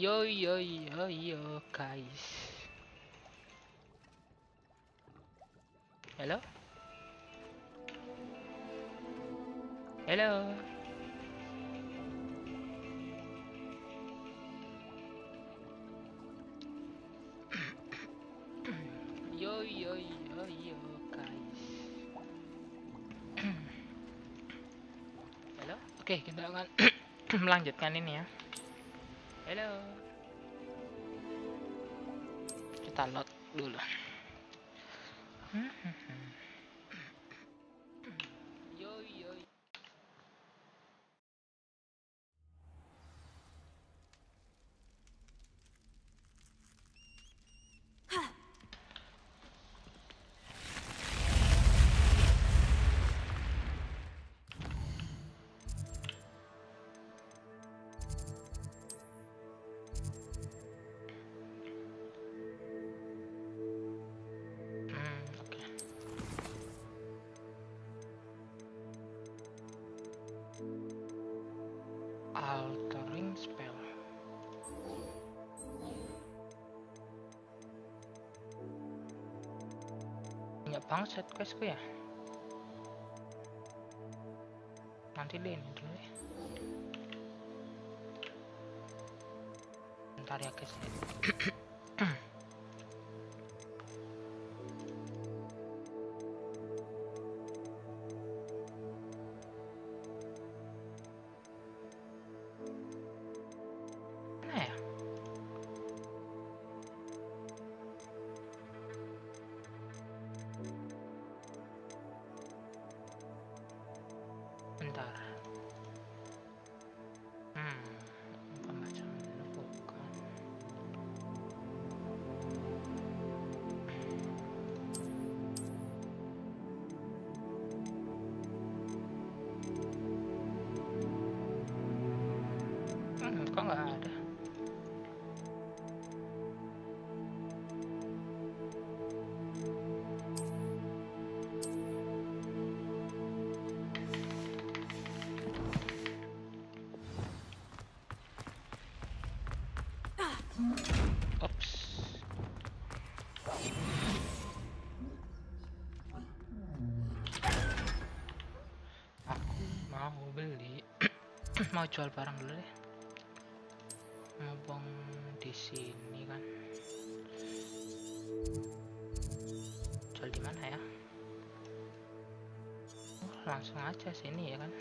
Yo yo yo yo guys. Halo? Halo? Yo yo yo yo guys. Halo? Oke, kita akan melanjutkan ini ya. Halo? Kita load dulu. Yo yo. Altering spell. Banyak banget set questku ya. Nanti deh ini dulu ya. Bentar ya guys. Kok nggak ada? Ops. Aku mau beli. Mau jual barang dulu deh. Ngobong di sini kan. Jual di mana ya? Langsung aja sini ya kan.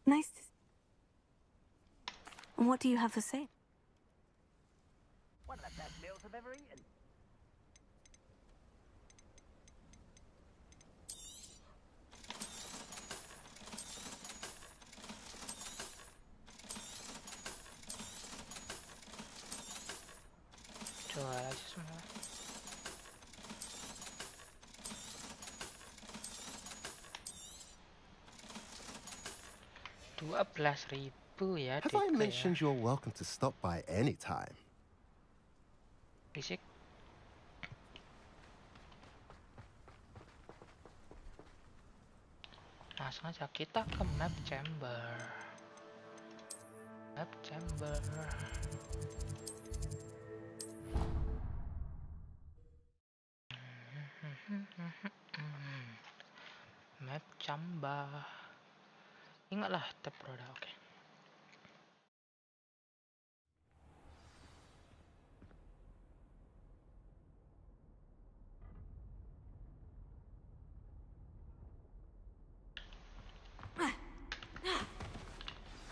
Nice. What do you have to say? One of the best meals I've ever eaten. Jual aja semua. $12.000 ya. Have I mentioned you're welcome to stop by anytime? Fisik. Langsung aja kita ke map chamber. Map chamber. Map chamber. Ingatlah tab roda, oke.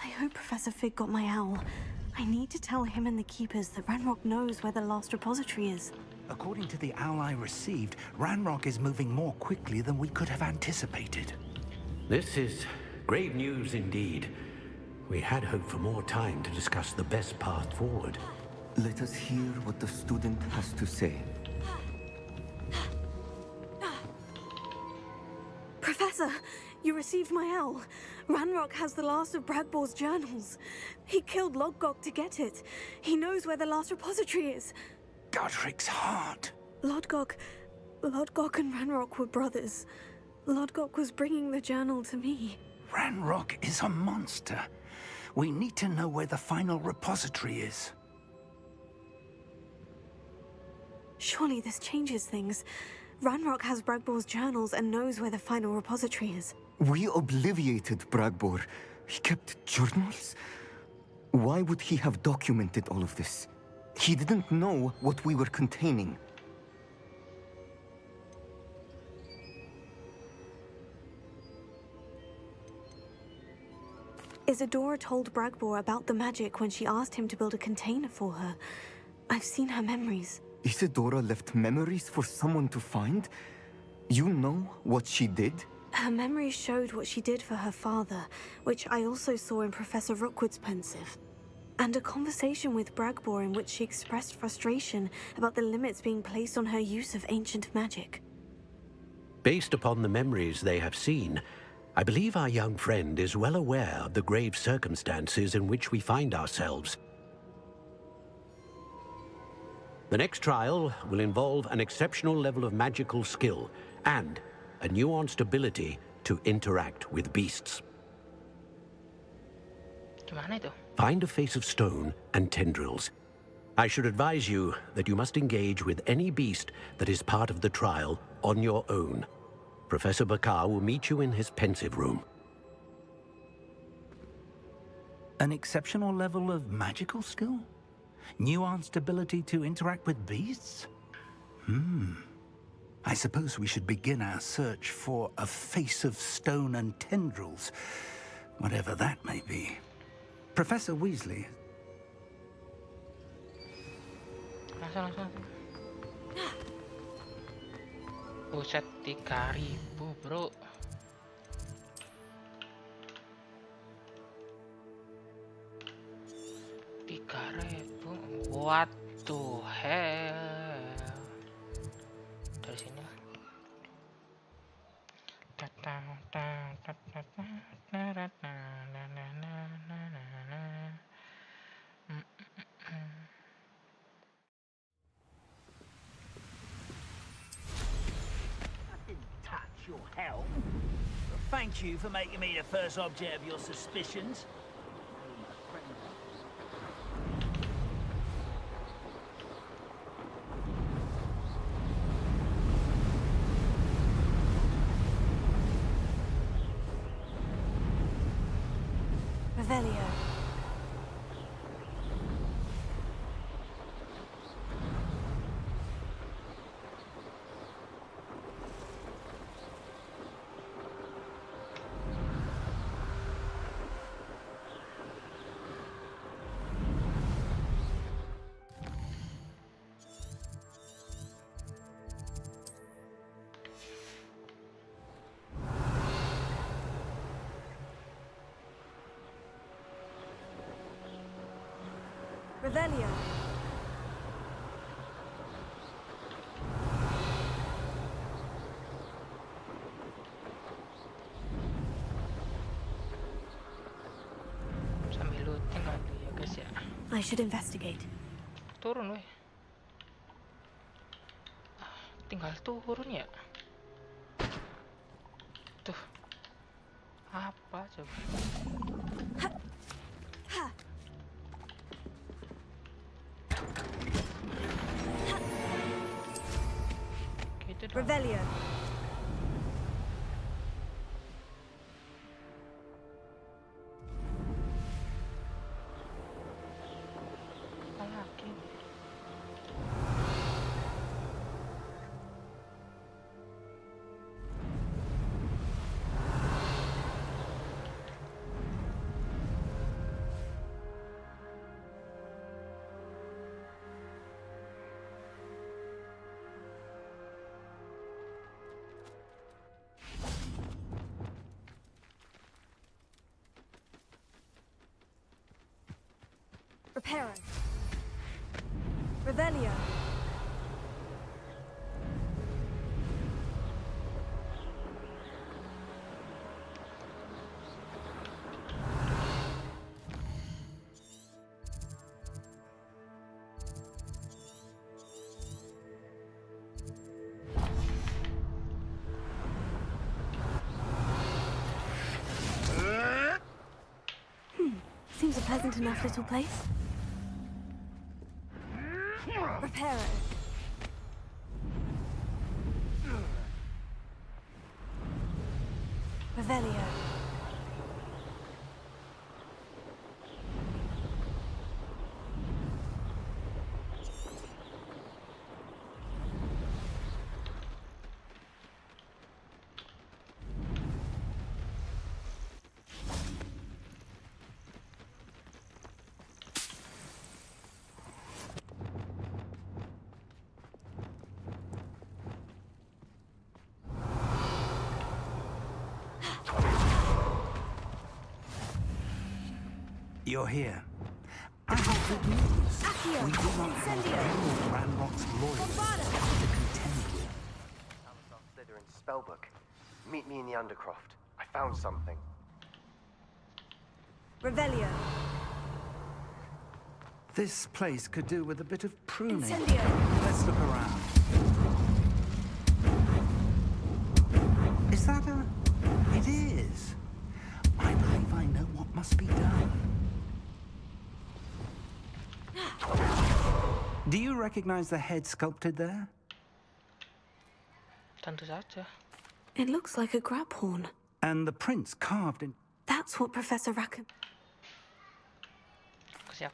I hope Professor Fig got my owl. I need to tell him and the keepers that Ranrock knows where the last repository is. According to the owl I received, Ranrock is moving more quickly than we could have anticipated. This is grave news indeed. We had hoped for more time to discuss the best path forward. Let us hear what the student has to say. You received my owl. Ranrock has the last of Bragbor's journals. He killed Lodgok to get it. He knows where the last repository is. Godric's heart. Lodgok and Ranrock were brothers. Lodgok was bringing the journal to me. Ranrock is a monster. We need to know where the final repository is. Surely this changes things. Ranrock has Bragbor's journals and knows where the final repository is. We obliviated Bragbor. He kept journals? Why would he have documented all of this? He didn't know what we were containing. Isadora told Bragbor about the magic when she asked him to build a container for her. I've seen her memories. Isadora left memories for someone to find? You know what she did? Her memories showed what she did for her father, which I also saw in Professor Rookwood's pensive. And a conversation with Bragbor in which she expressed frustration about the limits being placed on her use of ancient magic. Based upon the memories they have seen, I believe our young friend is well aware of the grave circumstances in which we find ourselves. The next trial will involve an exceptional level of magical skill and a nuanced ability to interact with beasts. Gimana itu? Find a face of stone and tendrils. I should advise you that you must engage with any beast that is part of the trial on your own. Professor Bakar will meet you in his pensive room. An exceptional level of magical skill? Nuanced ability to interact with beasts? I suppose we should begin our search for a face of stone and tendrils, whatever that may be. Professor Weasley. Langsung. Buset, 3.000 bro. What the hell? Dari sini lah. Touch your helm. Thank you for making me the first object of your suspicions. Revelio. Revelio. Sambil looting lagi ya guys ya. I should investigate. Turun weh. Tinggal turun ya. Tuh. Apa coba? Gitu dong. Revelio. Apa lagi? Reparo. Revelio. Seems a pleasant enough little place. Reparo. Revelio. You're here. I have good news. We do not have any more Ranrock's loyalists to contend with. Slytherin's spellbook. Meet me in the Undercroft. I found something. Revelio. This place could do with a bit of pruning. Incendio. Let's look around. Is that a... It is. I believe I know what must be done. Do you recognize the head sculpted there? Tentu saja. It looks like a grab horn. And the prints carved in... That's what Professor Rackham... Siap.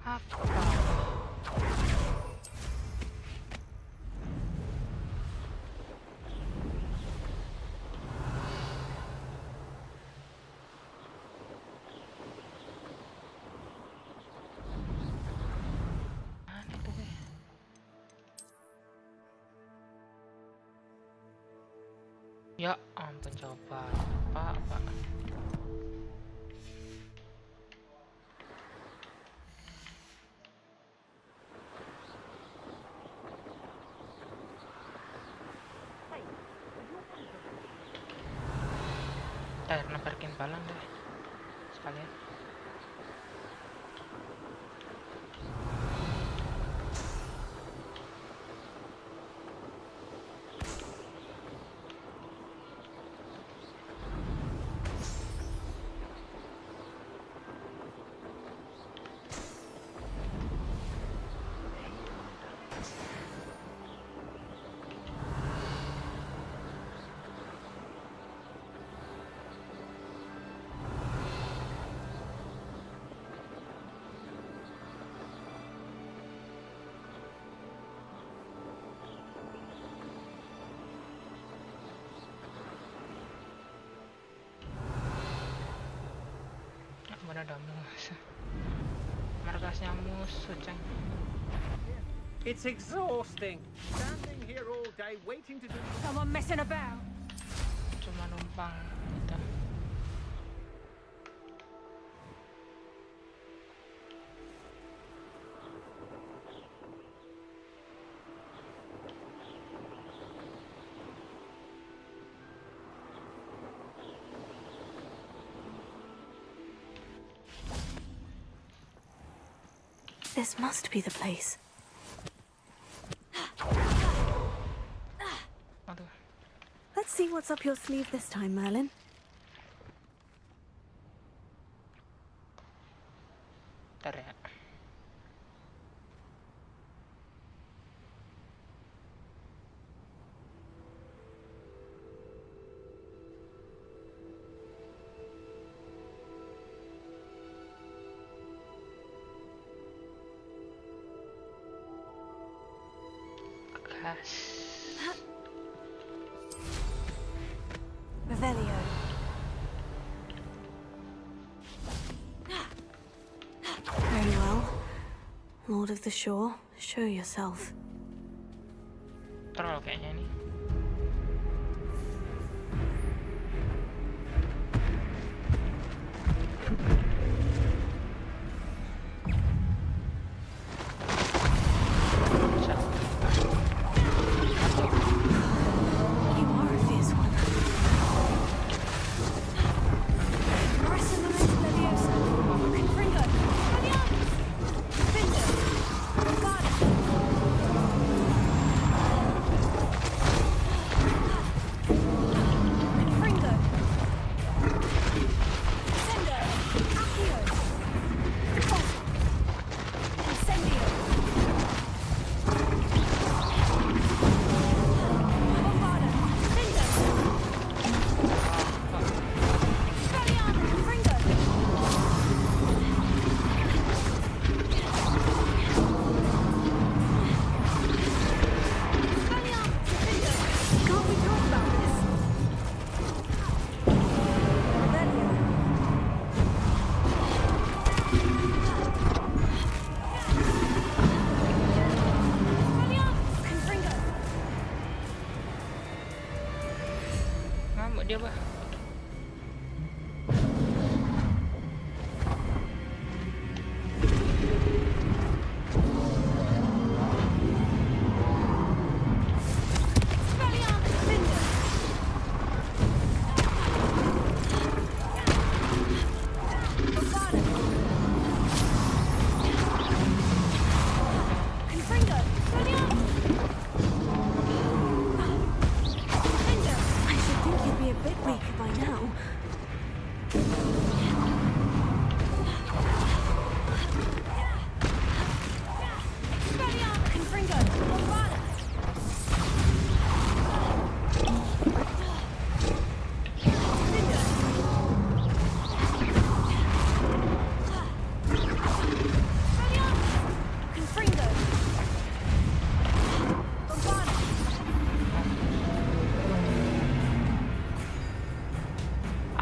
Apa? Mana tuh? Ya ampun, coba apa? Nemparkin balang deh sekalian. Mana ada musuh? Markasnya musuh, Ceng. It's exhausting. Standing here all day waiting to do... Someone messing about. Cuma numpang kita. This must be the place. Aduh. Let's see what's up your sleeve this time, Merlin. Ntar ya. Revelio. Very well. Lord of the Shore, show yourself. Troll kayaknya nih. Kok dia, Bah?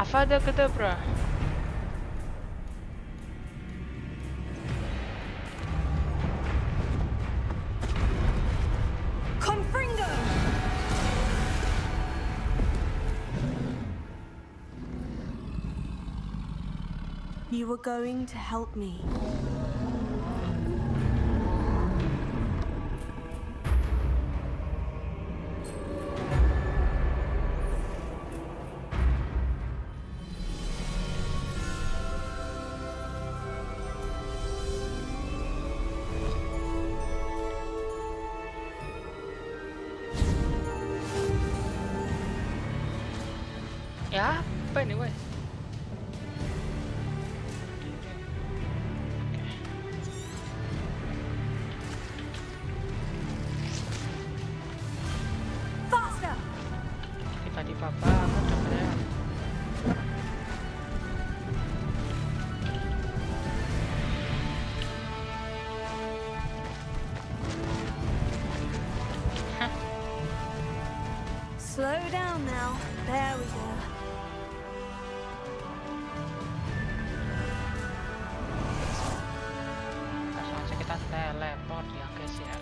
Avada Kedavra. Confringo! You were going to help me. Ya, apa ini, weh? Faster! Tiba-tiba banget ya. Slow down now. There we go. Langsung aja kita teleport ya, guys ya.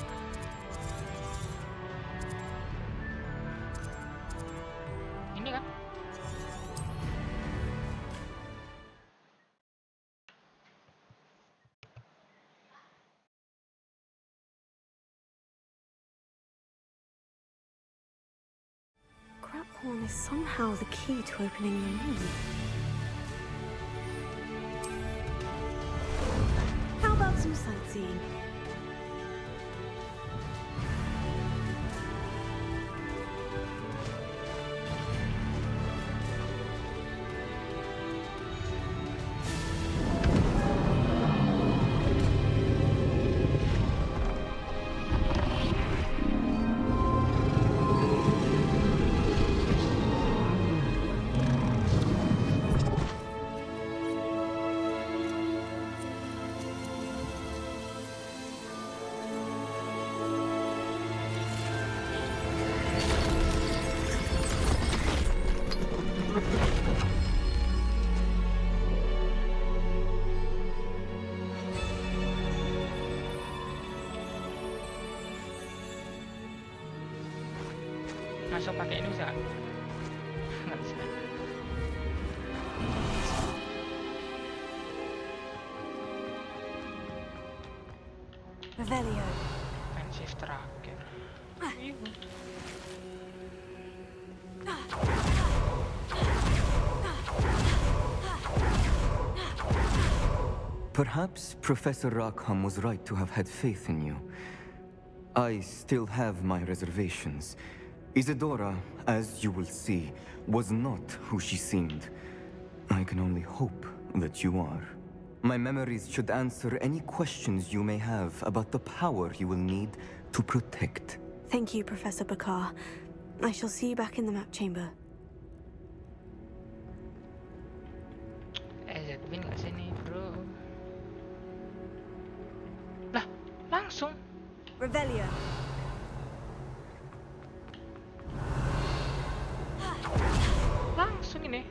Ini kan? Horn is somehow the key to opening the room. How about some sightseeing? Langsung pakai ini bisa nggak? Nggak bisa. Revelio. Pensif terakhir. Perhaps Professor Rackham was right to have had faith in you. I still have my reservations. Isadora, as you will see, was not who she seemed. I can only hope that you are. My memories should answer any questions you may have about the power you will need to protect. Thank you, Professor Bakar. I shall see you back in the map chamber. Zedwin nggak sini, bro? Lah, langsung. Revelio. Langsung ini.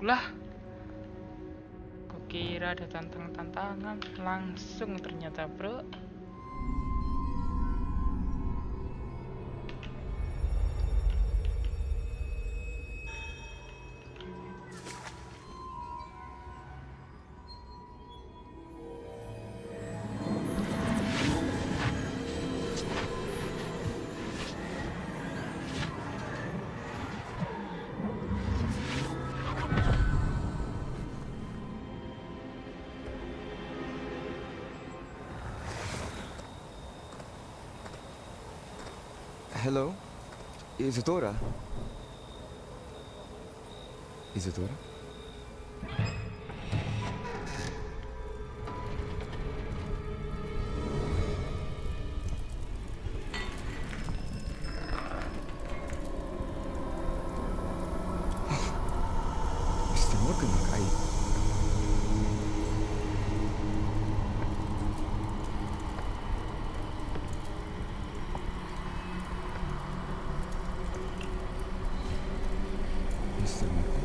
Lah, kukira ada tantangan, langsung ternyata, bro. Hello? Isadora? Isadora? Mr. Morgan, Mr. Morgan?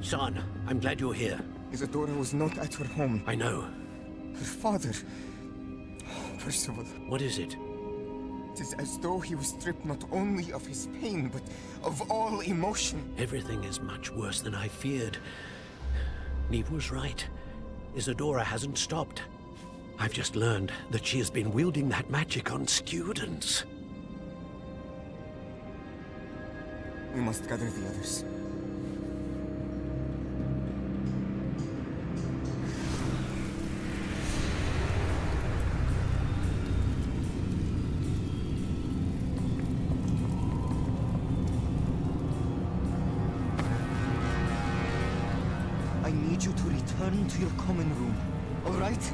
Son, I'm glad you're here. Isadora was not at her home. I know. Her father... Percival. What is it? It is as though he was stripped not only of his pain, but of all emotion. Everything is much worse than I feared. Neve was right. Isadora hasn't stopped. I've just learned that she has been wielding that magic on students. We must gather the others. I need you to return to your common room, all right?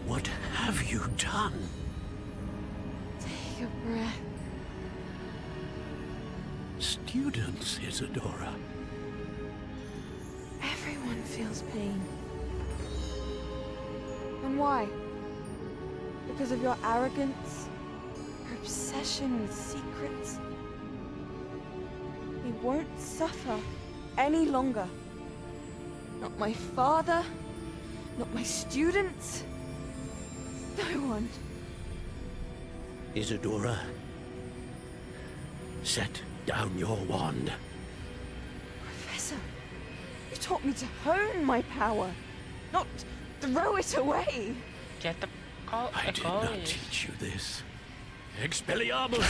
What have you done? Take a breath. Students, Isadora. Everyone feels pain. And why? Because of your arrogance? Your obsession with secrets? We won't suffer any longer. Not my father, not my students, no one. Isadora, set down your wand. Professor, you taught me to hone my power, not throw it away. I did not teach you this. Expelliarmus!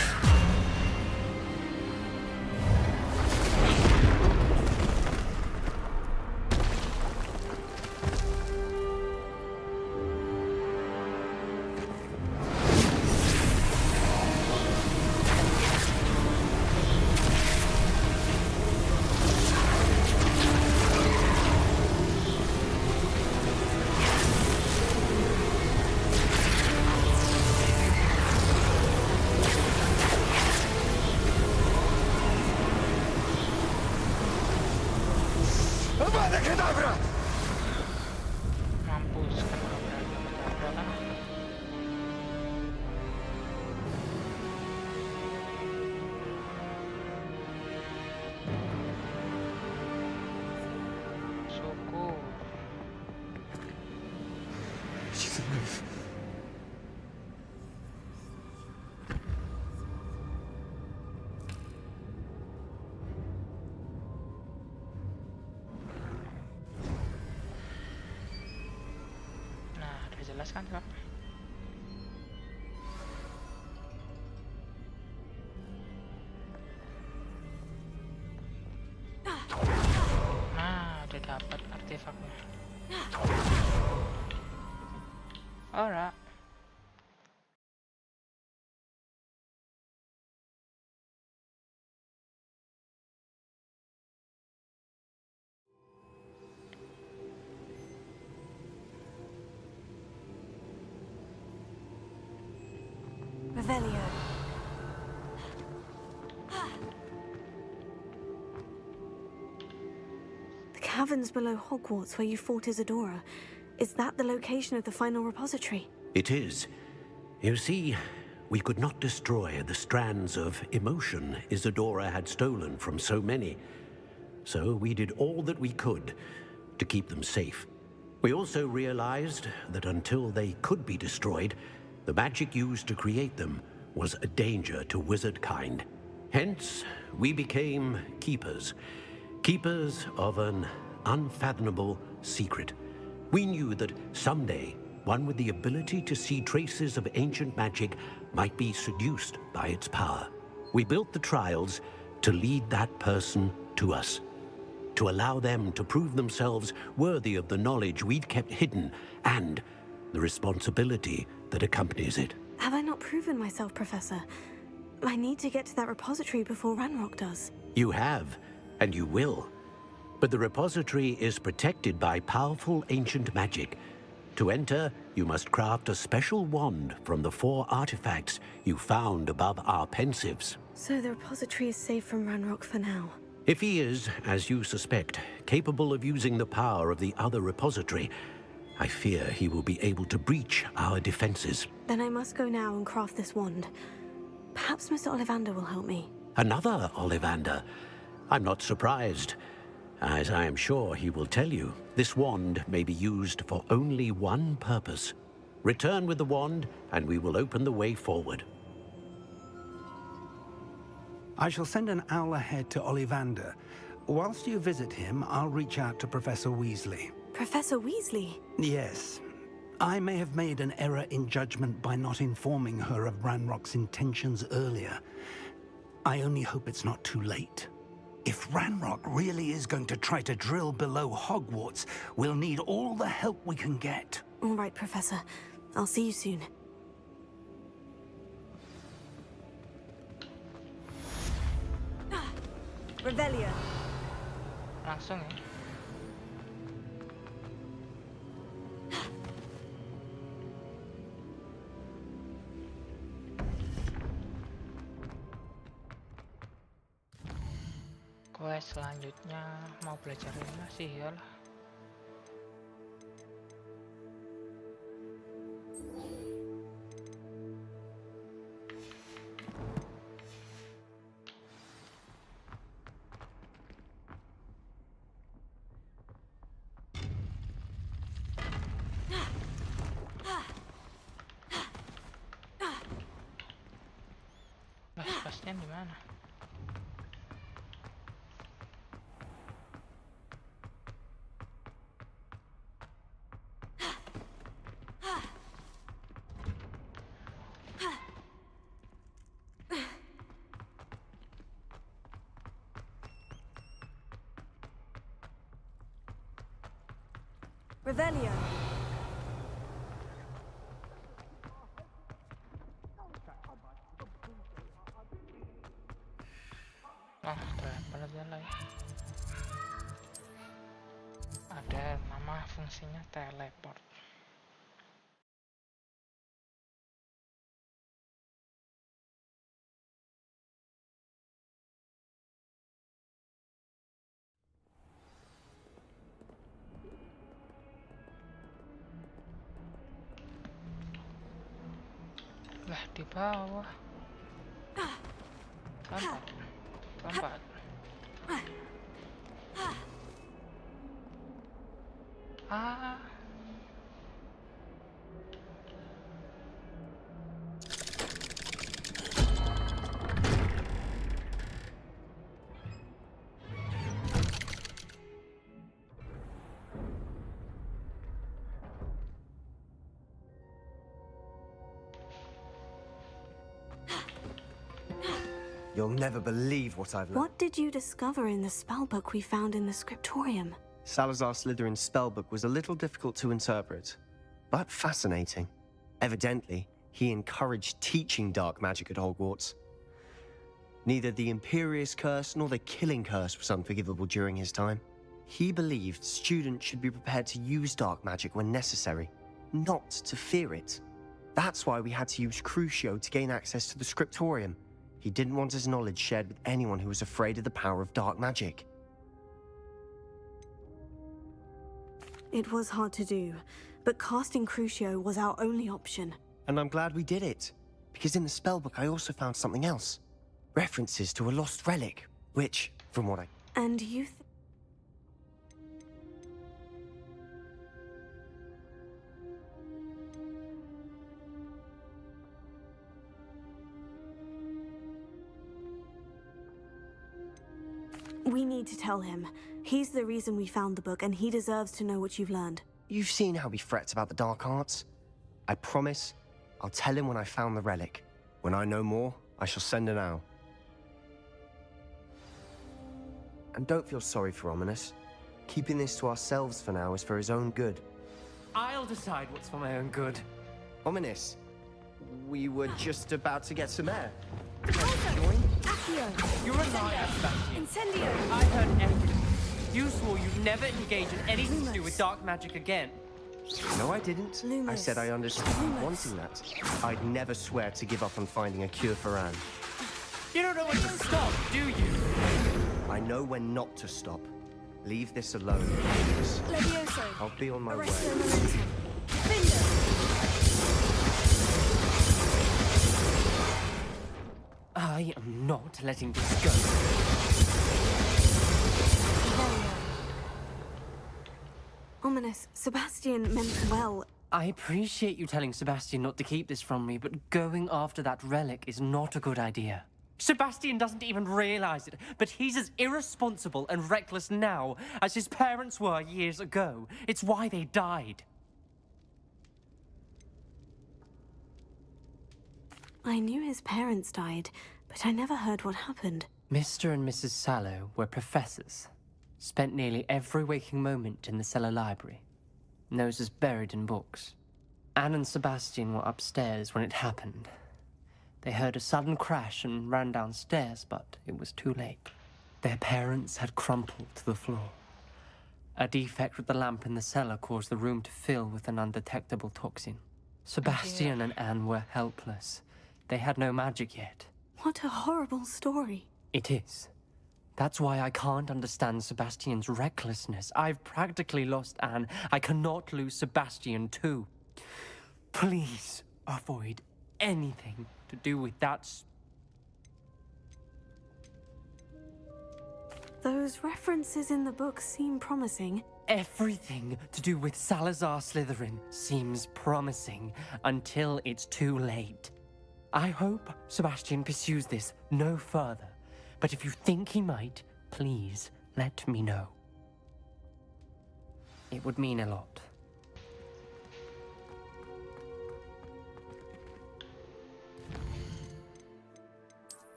Mampus kenapa berada. Syukur. She's alive. Nah, udah jelas kan, Kak? Nah, udah dapat artefaknya. Alright. Revelio. The caverns below Hogwarts where you fought Isadora. Is that the location of the final repository? It is. You see, we could not destroy the strands of emotion Isadora had stolen from so many. So we did all that we could to keep them safe. We also realized that until they could be destroyed, the magic used to create them was a danger to wizard kind. Hence, we became keepers. Keepers of an unfathomable secret. We knew that someday, one with the ability to see traces of ancient magic might be seduced by its power. We built the trials to lead that person to us, to allow them to prove themselves worthy of the knowledge we'd kept hidden and the responsibility that accompanies it. Have I not proven myself, Professor? I need to get to that repository before Ranrock does. You have, and you will. But the repository is protected by powerful ancient magic. To enter, you must craft a special wand from the 4 artifacts you found above our pensives. So the repository is safe from Ranrock for now. If he is, as you suspect, capable of using the power of the other repository, I fear he will be able to breach our defenses. Then I must go now and craft this wand. Perhaps Mr. Ollivander will help me. Another Ollivander? I'm not surprised. As I am sure he will tell you, this wand may be used for only one purpose. Return with the wand, and we will open the way forward. I shall send an owl ahead to Ollivander. Whilst you visit him, I'll reach out to Professor Weasley. Professor Weasley? Yes. I may have made an error in judgment by not informing her of Ranrock's intentions earlier. I only hope it's not too late. If Ranrock really is going to try to drill below Hogwarts, we'll need all the help we can get. All right, Professor. I'll see you soon. Revelio. Langsung ya. Quest selanjutnya mau belajar ini sih iyalah. Pasnya di mana? Revelio. Oh, teleport aja lah ya. Ada nama fungsinya teleport. Lah di bawah. Lambat. Lambat. Ah. You'll never believe what I've learned. What did you discover in the spellbook we found in the scriptorium? Salazar Slytherin's spellbook was a little difficult to interpret, but fascinating. Evidently, he encouraged teaching dark magic at Hogwarts. Neither the Imperious Curse nor the Killing Curse was unforgivable during his time. He believed students should be prepared to use dark magic when necessary, not to fear it. That's why we had to use Crucio to gain access to the scriptorium. He didn't want his knowledge shared with anyone who was afraid of the power of dark magic. It was hard to do, but casting Crucio was our only option. And I'm glad we did it, because in the spellbook I also found something else. References to a lost relic, which, from what I... And you We need to tell him. He's the reason we found the book, and he deserves to know what you've learned. You've seen how he frets about the dark arts. I promise I'll tell him when I found the relic. When I know more, I shall send an owl. And don't feel sorry for Ominous. Keeping this to ourselves for now is for his own good. I'll decide what's for my own good. Ominous, we were just about to get some air. Accio! You're a liar, Sebastian. Incendio! I heard everything. You swore you'd never engage in anything to do with dark magic again. No, I didn't. Loomis. I said I understood you wanting that. I'd never swear to give up on finding a cure for Anne. You don't know when to stop, do you? I know when not to stop. Leave this alone. Levioso! I'll be on my way. Arresto momentum. Findo! I am not letting this go. Ominous, Sebastian meant well. I appreciate you telling Sebastian not to keep this from me, but going after that relic is not a good idea. Sebastian doesn't even realize it, but he's as irresponsible and reckless now as his parents were years ago. It's why they died. I knew his parents died, but I never heard what happened. Mr. and Mrs. Sallow were professors. Spent nearly every waking moment in the cellar library. Noses buried in books. Anne and Sebastian were upstairs when it happened. They heard a sudden crash and ran downstairs, but it was too late. Their parents had crumpled to the floor. A defect with the lamp in the cellar caused the room to fill with an undetectable toxin. Sebastian and Anne were helpless. They had no magic yet. What a horrible story. It is. That's why I can't understand Sebastian's recklessness. I've practically lost Anne. I cannot lose Sebastian too. Please avoid anything to do with that. Those references in the book seem promising. Everything to do with Salazar Slytherin seems promising until it's too late. I hope Sebastian pursues this no further. But if you think he might, please let me know. It would mean a lot.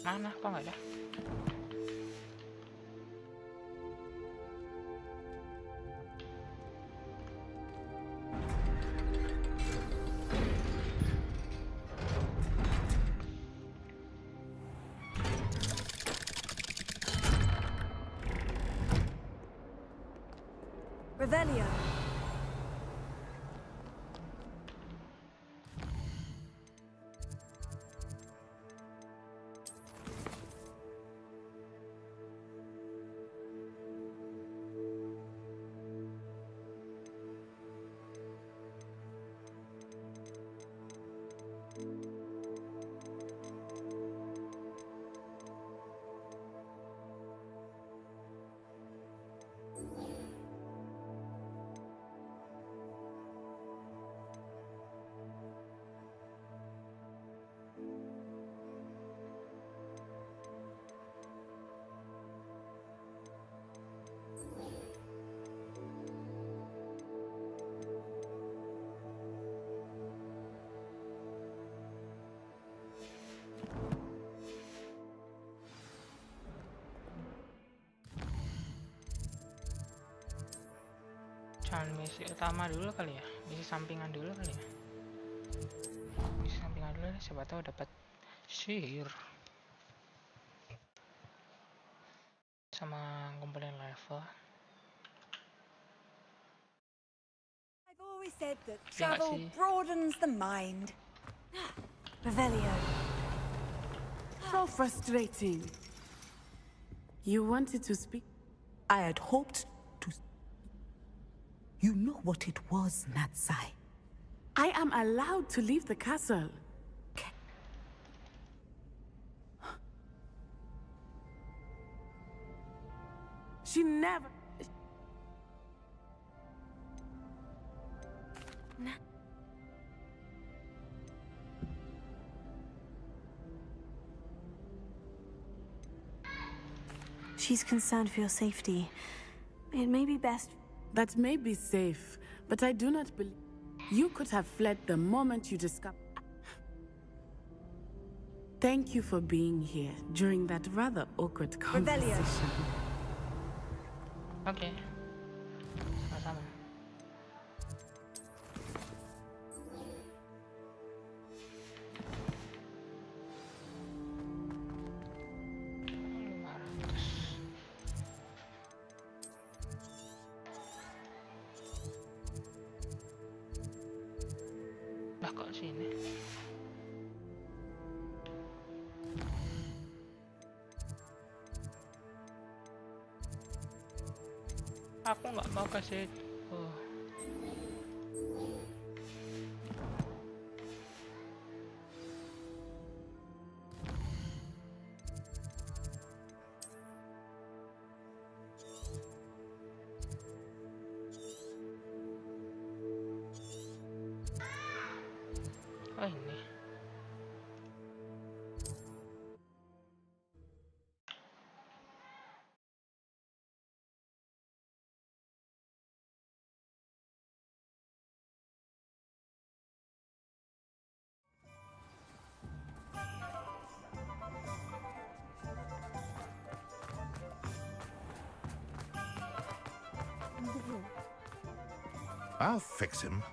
Mana? Kok nggak ada? Revelio. Jangan misi utama dulu kali ya, misi sampingan dulu kali ya. Misi sampingan dulu deh, siapa tahu dapat sihir sama ngumpulin level. I've always said that Ya nggak travel sih? broadens the mind. Revelio. So frustrating. You wanted to speak? I had hoped to... You know what it was, Natsai. I am allowed to leave the castle. She never... She's concerned for your safety. It may be best... That may be safe, but I do not believe... You could have fled the moment you discovered... Thank you for being here during that rather awkward conversation. Oke. Sama-sama. Lah kok sini? Aku nggak mau kasih. Oh. Oh ini. I'll fix him,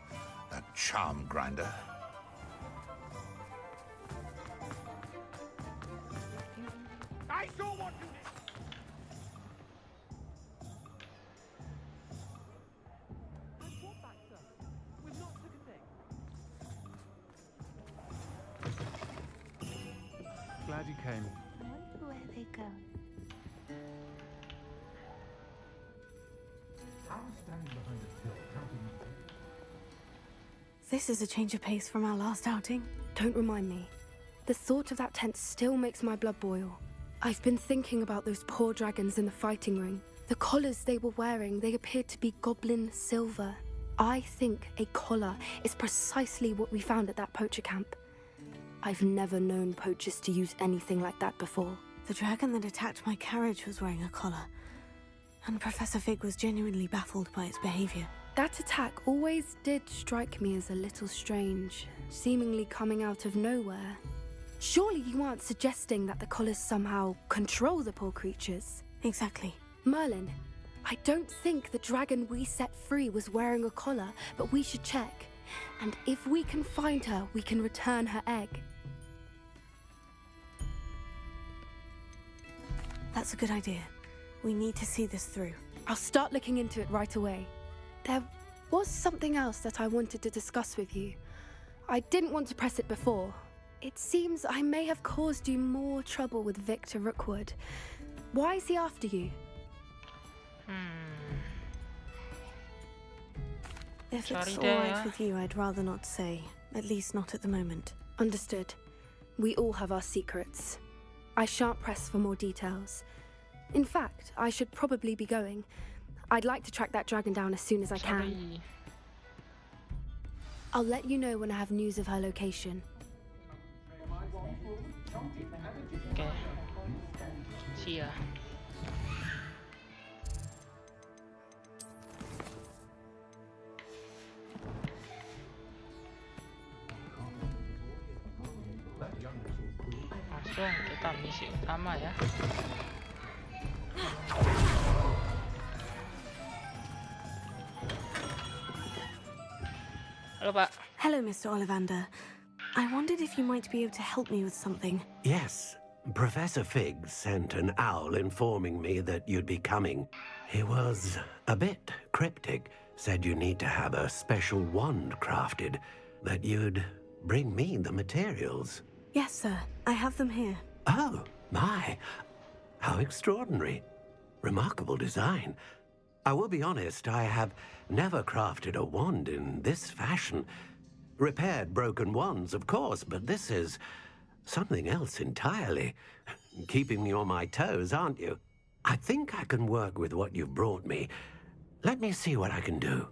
that charm grinder. I saw what you did. I thought that, sir. We've not took a thing. Glad you came. I wonder where they go. I was standing behind a hill counting. This is a change of pace from our last outing. Don't remind me. The thought of that tent still makes my blood boil. I've been thinking about those poor dragons in the fighting ring. The collars they were wearing, they appeared to be goblin silver. I think a collar is precisely what we found at that poacher camp. I've never known poachers to use anything like that before. The dragon that attacked my carriage was wearing a collar. And Professor Fig was genuinely baffled by its behavior. That attack always did strike me as a little strange, seemingly coming out of nowhere. Surely you aren't suggesting that the collars somehow control the poor creatures? Exactly. Merlin, I don't think the dragon we set free was wearing a collar, but we should check. And if we can find her, we can return her egg. That's a good idea. We need to see this through. I'll start looking into it right away. There was something else that I wanted to discuss with you. I didn't want to press it before. It seems I may have caused you more trouble with Victor Rookwood. Why is he after you? If it's all right with you, I'd rather not say. At least not at the moment. Understood. We all have our secrets. I shan't press for more details. In fact, I should probably be going. I'd like to track that dragon down as soon as I can. I'll let you know when I have news of her location. Oke. See ya. Langsung kita misi utama ya. Halo, Pak. Hello, Mr. Ollivander. I wondered if you might be able to help me with something. Yes, Professor Fig sent an owl informing me that you'd be coming. He was a bit cryptic, said you need to have a special wand crafted, that you'd bring me the materials. Yes, sir. I have them here. Oh, my. How extraordinary. Remarkable design. I will be honest, I have never crafted a wand in this fashion. Repaired broken wands, of course, but this is something else entirely. Keeping me on my toes, aren't you? I think I can work with what you've brought me. Let me see what I can do.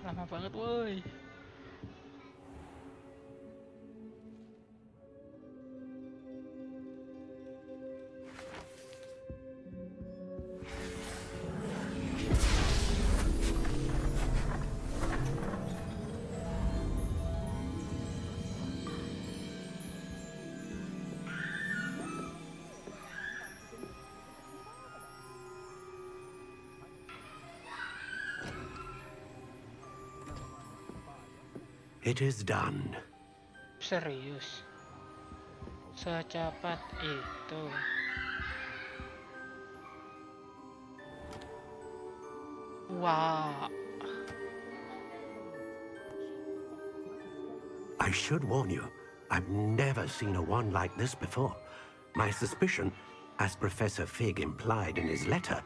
Lama banget, woi. It is done. Serius? Secepat itu? Wow. I should warn you, I've never seen a wand like this before. My suspicion, as Professor Fig implied in his letter,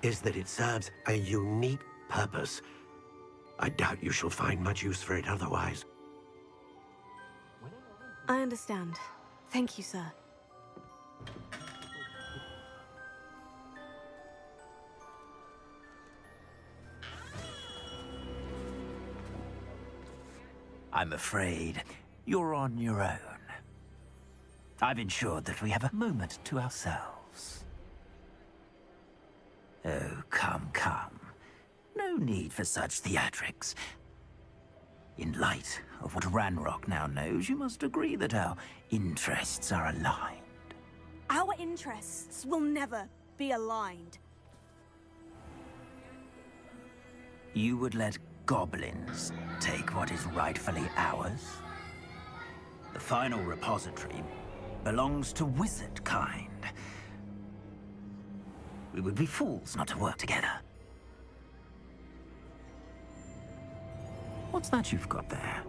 is that it serves a unique purpose. I doubt you shall find much use for it otherwise. I understand. Thank you, sir. I'm afraid you're on your own. I've ensured that we have a moment to ourselves. Oh, come, come. No need for such theatrics. In light of what Ranrock now knows, you must agree that our interests are aligned. Our interests will never be aligned. You would let goblins take what is rightfully ours? The final repository belongs to wizard kind. We would be fools not to work together. What's that you've got there?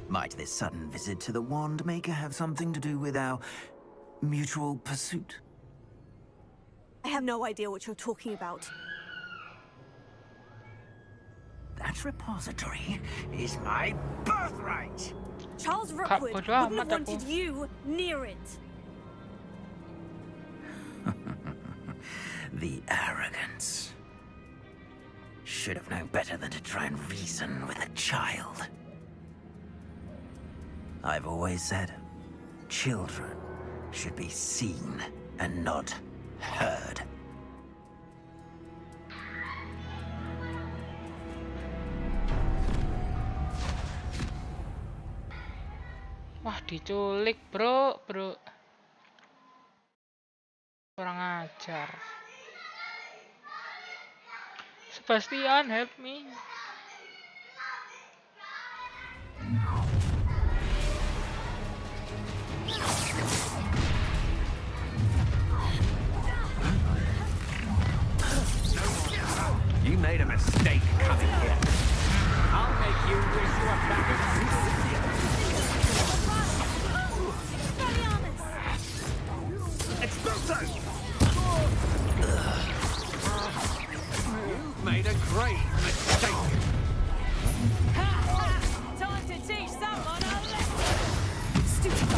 Might this sudden visit to the Wand Maker have something to do with our mutual pursuit? I have no idea what you're talking about. That repository is my birthright! Charles Rookwood wouldn't have wanted you near it. The arrogance. Should have known better than to try and reason with a child. I've always said, children should be seen and not heard. Wah, diculik, bro. Kurang ajar. Sebastian, help me. You made a mistake coming here. I'll make you wish you were back in Expulso! You've made a great mistake. Time to teach someone a lesson. Stupid.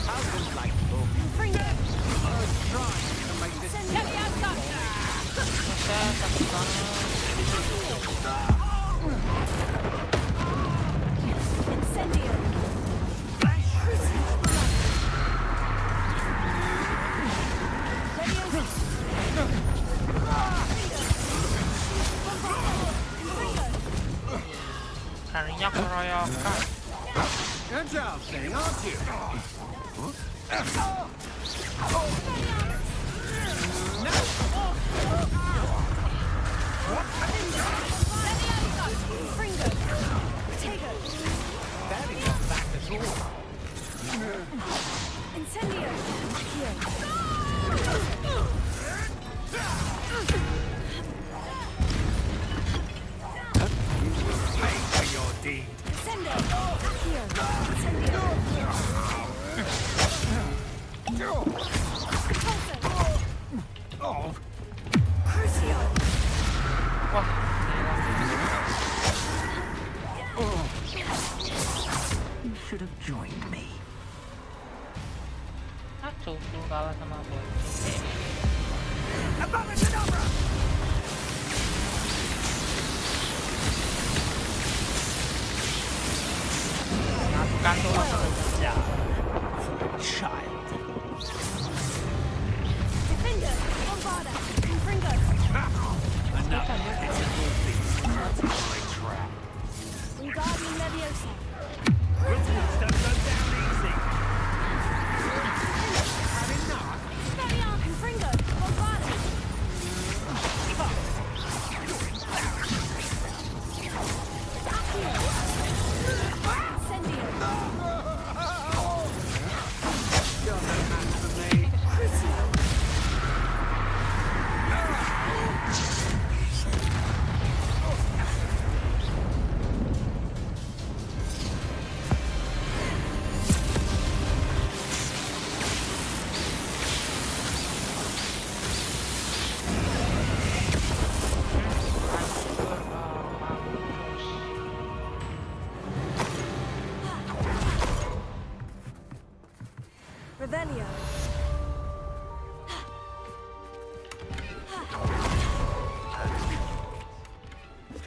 How's like talking? Bring it. I was trying to make this. Harinya keroyokan. Good job, thing, aren't you? That is not back at all. Incendio. Here. Pay for your deed. Incendio. Here. Incendio.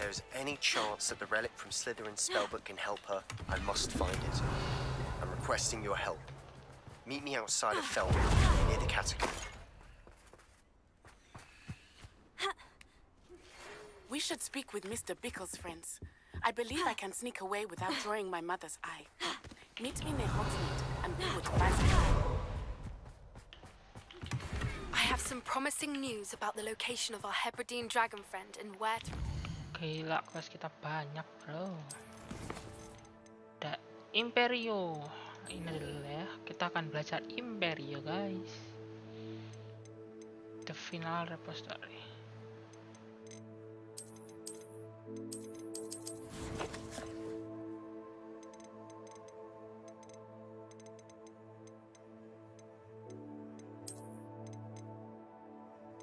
there's any chance that the relic from Slytherin's spellbook can help her, I must find it. I'm requesting your help. Meet me outside of Felden, near the catacomb. We should speak with Mr. Bickle's friends. I believe I can sneak away without drawing my mother's eye. Meet me near Hogsmeade, and we would advise you. I have some promising news about the location of our Hebridean dragon friend and where to... Gila, kelas kita banyak, bro. Ada Imperio. Ini dulu ya. Kita akan belajar Imperio, guys. The final repository.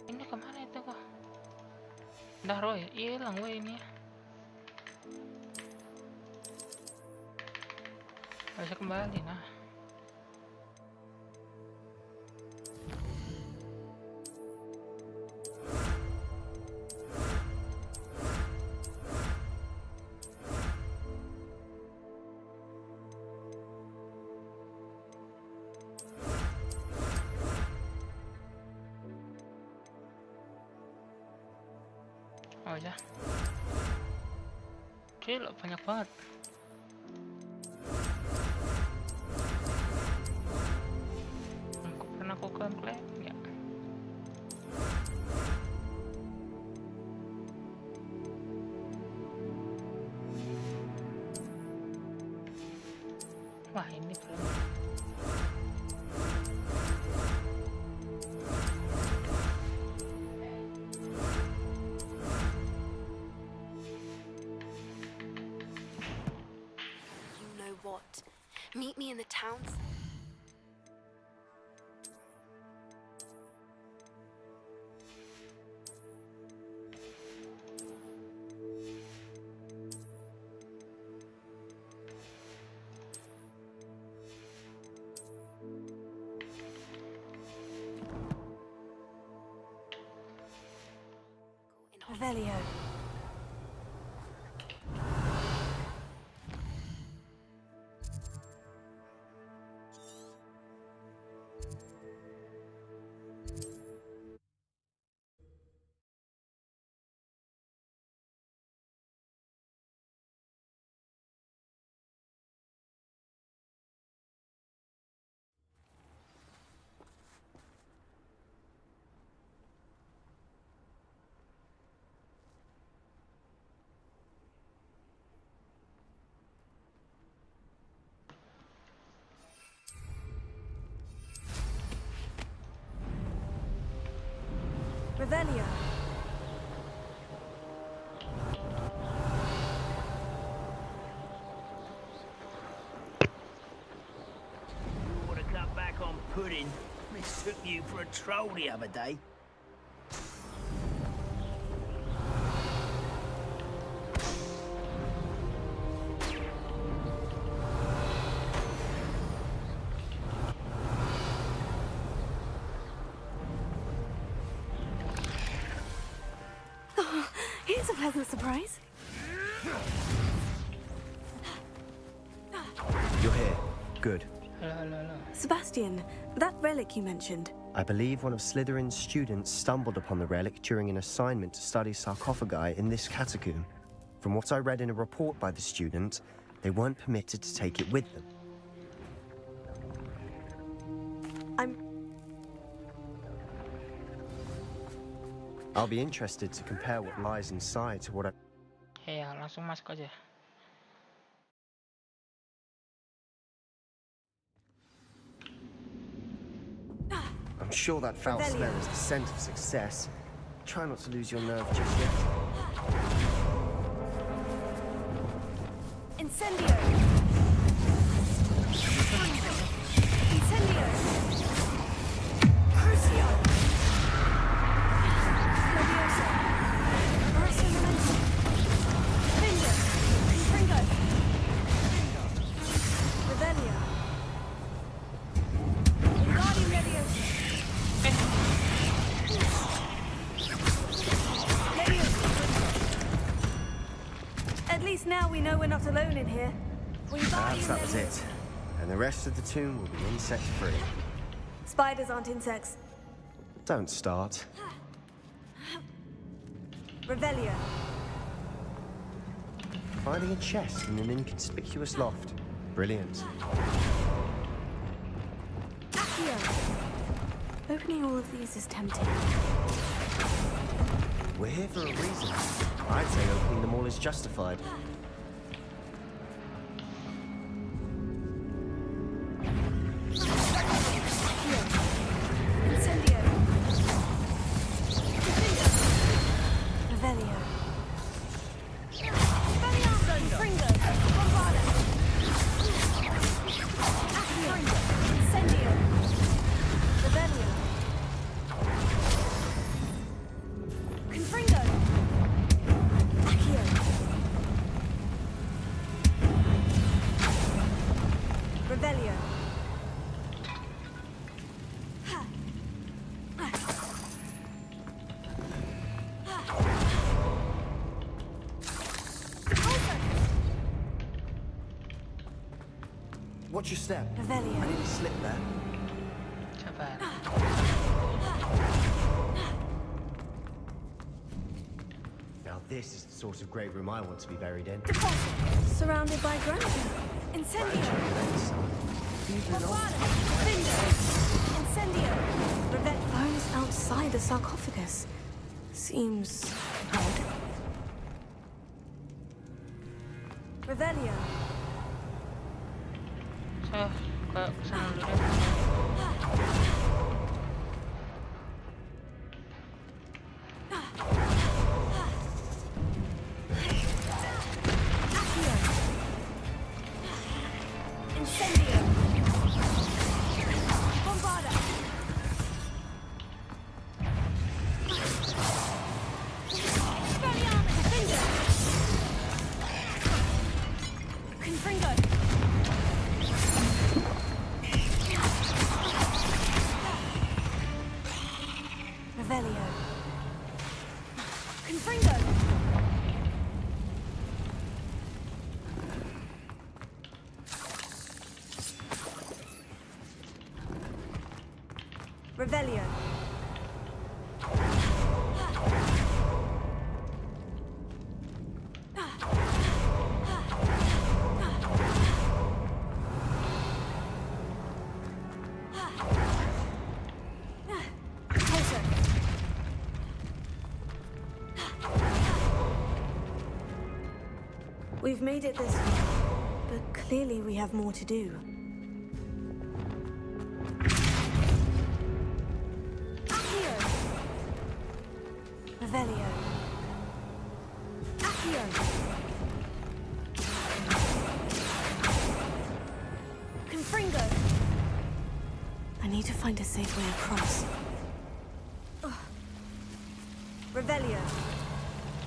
Ini kemana itu kok? Dah Roy, hilang gue ini ya. Gak bisa kembali nah. Oh ya. Gila, banyak banget. Aku pernah aku klaim ya. Wah, ini bro. Meet me in the towns. Revelio. Revelio. Would have cut back on pudding. Mistook you for a troll the other day. Here's a pleasant surprise. You're here. Good. Hello. Sebastian, that relic you mentioned. I believe one of Slytherin's students stumbled upon the relic during an assignment to study sarcophagi in this catacomb. From what I read in a report by the student, they weren't permitted to take it with them. I'll be interested to compare what lies inside to what I... Ya, langsung masuk aja. I'm sure that foul smell is the scent of success. Try not to lose your nerve just yet. Incendio! Incendio! Crucio! Leviosa! Marcio Memento! Finger! Tringo! Revelio! Wingardium Leviosa! Leviosa! least now we know we're not alone in here. Perhaps that was it. And the rest of the tomb will be insect-free. Spiders aren't insects. Don't start. Revelio. Finding a chest in an inconspicuous loft. Brilliant. Accio. Opening all of these is tempting. We're here for a reason. I'd say opening them all is justified. Incendio. Revelio. Fringo. Bombarda. Accio. Incendio. Revelio. Confringo. Accio. Revelio. Watch your step. Revelio. I nearly slipped there. Sabar. Now this is the sort of great room I want to be buried in. Surrounded by grandeur. Incendio. Incendio. Bones outside the sarcophagus. Seems odd. Revelio. So, ke sana dulu deh. Incendio. Bombarda. Confringo. Revelio. Confringo. Revelio. We've made it this far, but clearly we have more to do. Accio. Revelio. Accio. Confringo. I need to find a safe way across. Ugh. Revelio.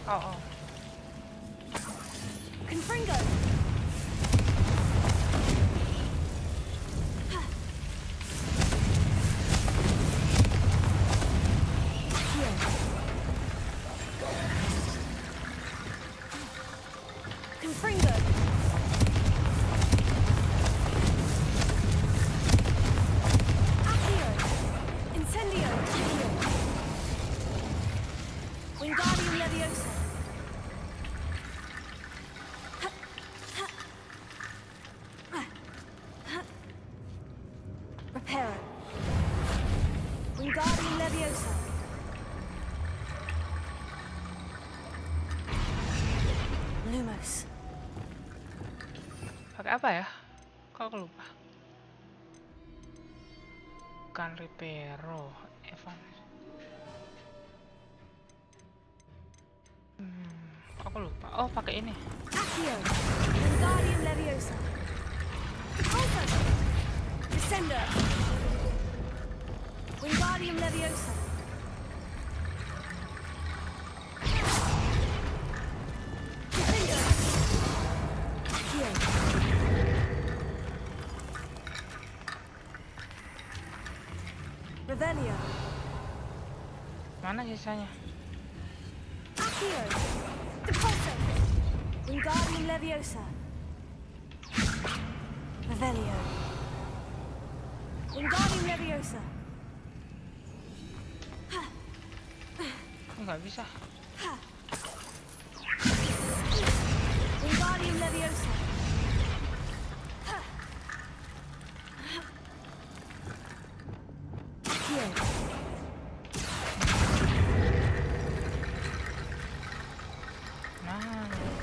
Oh. Confringo. Confringo. Accio. Incendio. Accio. Wingardium Leviosa. Reparo. Wingardium Leviosa. Lumos. Pakai apa ya? Kok aku lupa? Bukan Reparo, Evan. Aku lupa. Oh, pakai ini. Accio. Wingardium Leviosa. Open. Descender. Wingardium Leviosa. Descender. Accio. Revelio. Mana sisanya? Accio. Depulso. Wingardium Leviosa. Revelio. Wingardium Leviosa. Nggak bisa. Wingardium Leviosa. Accio.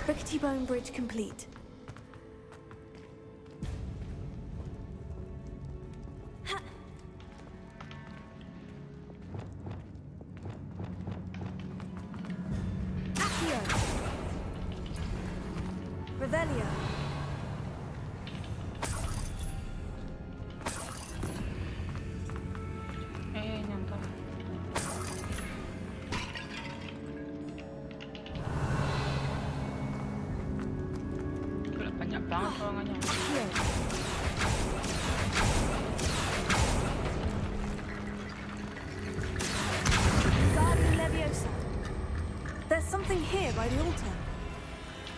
Rickety Bone Bridge complete. Accio. Revelio. Nyangka. Gila, banyak banget ruangannya. Wingardium Leviosa. There's something here by the altar.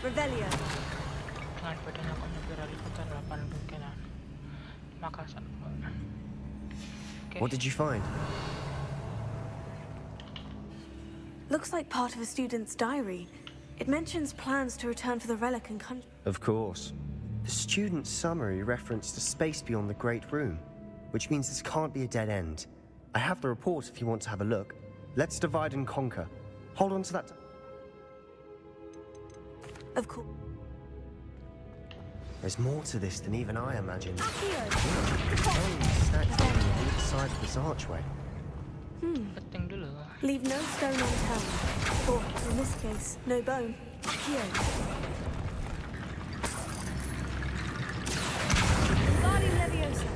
Revelio. Dengan badannya kok nyebir liputan 8 kemungkinan. Maka What did you find? Looks like part of a student's diary. It mentions plans to return for the relic and country. Of course. The student's summary referenced a space beyond the Great Room, which means this can't be a dead end. I have the report if you want to have a look. Let's divide and conquer. Hold on to that. Of course. There's more to this than even I imagined. Accio. Snatched on either side of this archway. Peting dulu. Leave no stone unturned. Or, in this case, no bone. Accio. Wingardium Leviosa.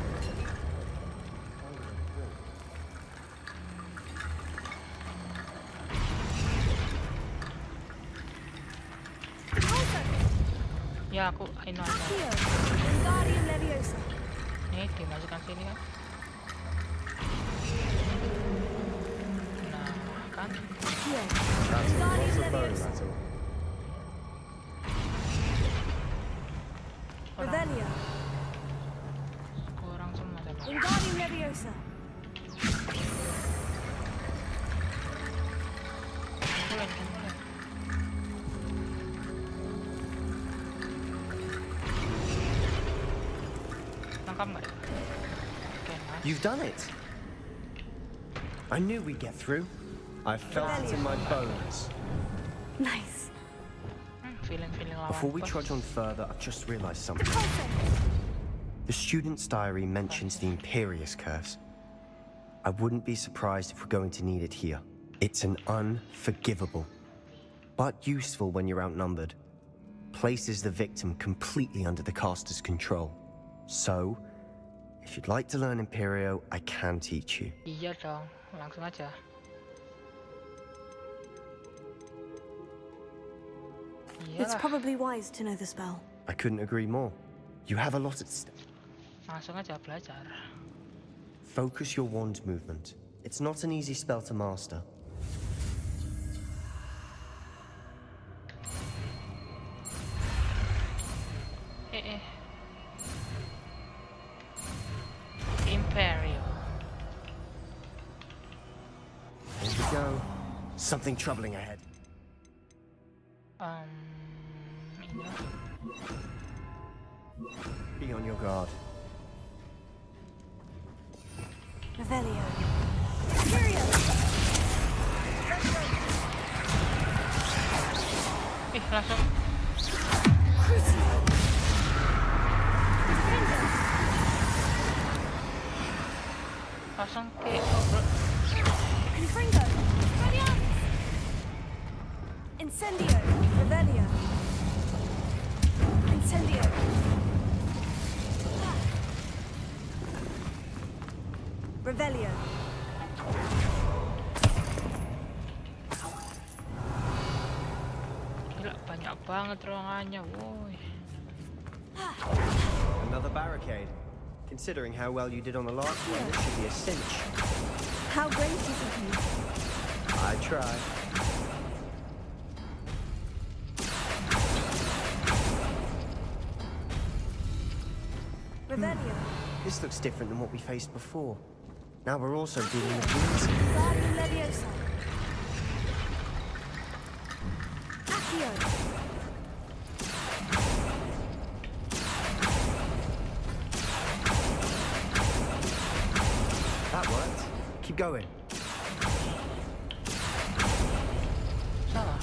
Ya aku, I know. Wingardium Leviosa. Nih dimasukkan sini kan. Nah kan. Wingardium Leviosa. Revelio. Kurang semua tapi. Wingardium Leviosa. You've done it! I knew we'd get through. I felt it in my bones. Nice. Feeling lawan. Before we trudge on further, I've just realized something. The student's diary mentions the Imperious Curse. I wouldn't be surprised if we're going to need it here. It's an unforgivable, but useful when you're outnumbered. Places the victim completely under the caster's control. So, if you'd like to learn Imperio, I can teach you. Iya dong, langsung aja. It's probably wise to know the spell. I couldn't agree more. You have a lot at stake. Langsung aja belajar. Focus your wand movement. It's not an easy spell to master. Imperio. Here we go. Something troubling ahead. Ini. Be on your guard. Revelio. Imperio. Langsung. Langsung ke Confringo. Incendio. Revelio. Incendio. Revelio. Gila, banyak banget ruangannya, woi. Another barricade. Considering how well you did on the last one, this should be a cinch. How great is it? I try. Revelio. This looks different than what we faced before. Now we're also dealing with lunacy. Guardian Leviosa. Accio. That worked. Keep going. Salah.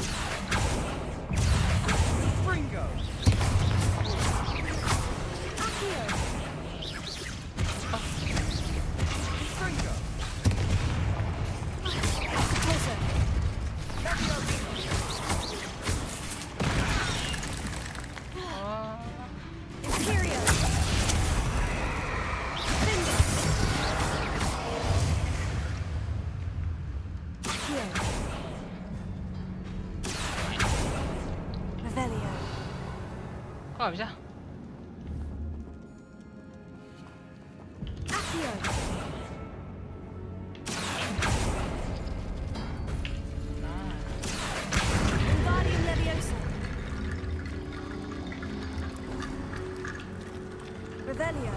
Ringo. Accio. Ringo. Closer. Imperio. Finger. Accio. Revelio. Kok bisa? Accio. Guardian Leviosa. Revelio.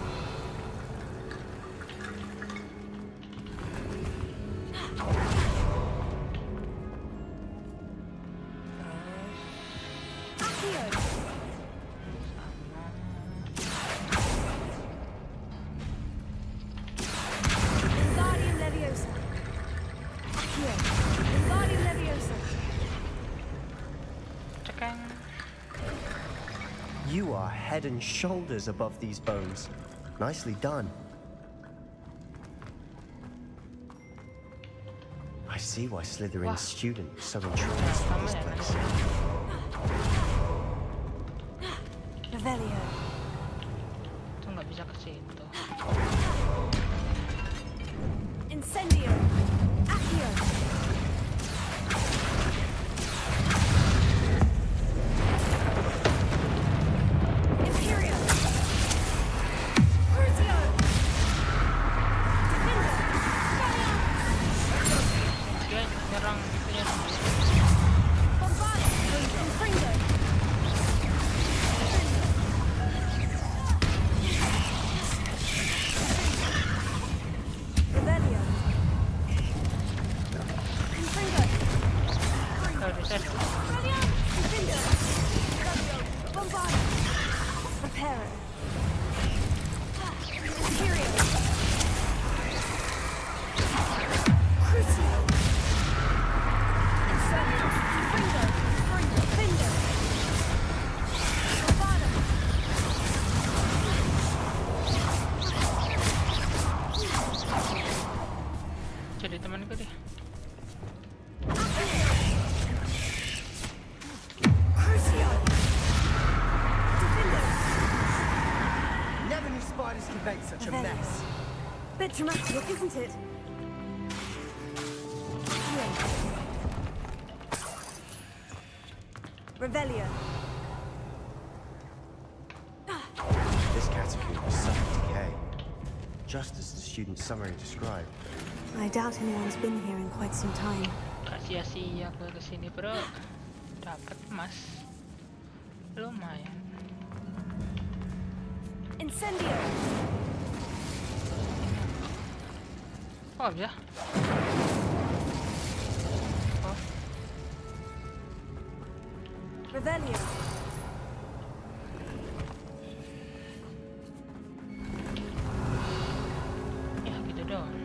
Accio. Guardian Leviosa. Accio. Guardian Leviosa. Cekeng. You are head and shoulders above these bones. Nicely done. I see why Slytherin's student was so entranced with this place. Revelio. Itu nggak bisa ke situ. Incendio. Accio. Imperio. Crucio. Defender. Dia nyerang gitu ya. Bombard. Infringo. Revelio. Infringo. Kalau bisa Defender. Bombard. Reparo. Imperio. Crucio. Incendio. Infringo. Defender. Bombard. jadi temanku deh. Crucio. Defender. Never knew spiders could make such a mess. Bit dramatic, isn't it? Revelio. This catacomb was sudden decay, just as the student's summary described. I doubt anyone's been here in quite some time. Gak sia-sia gue kesini bro. Dapat emas. Lumayan. Incendio. Oh bisa? Oh. Revelio. Ya gitu doang.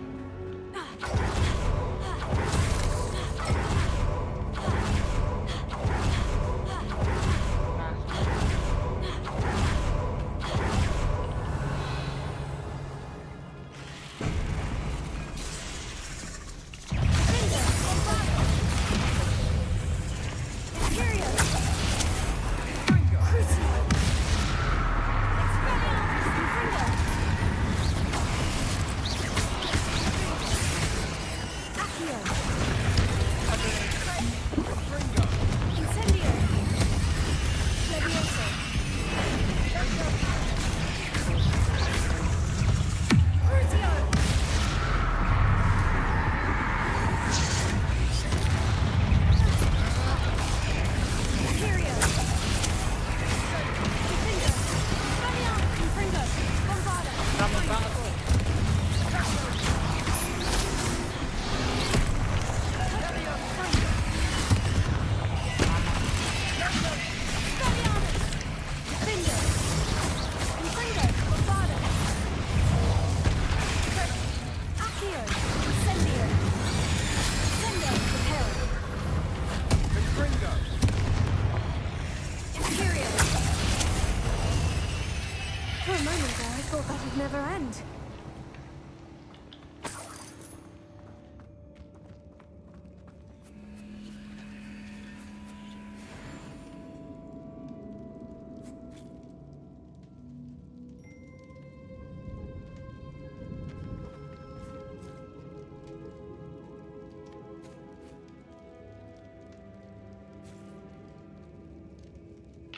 never end.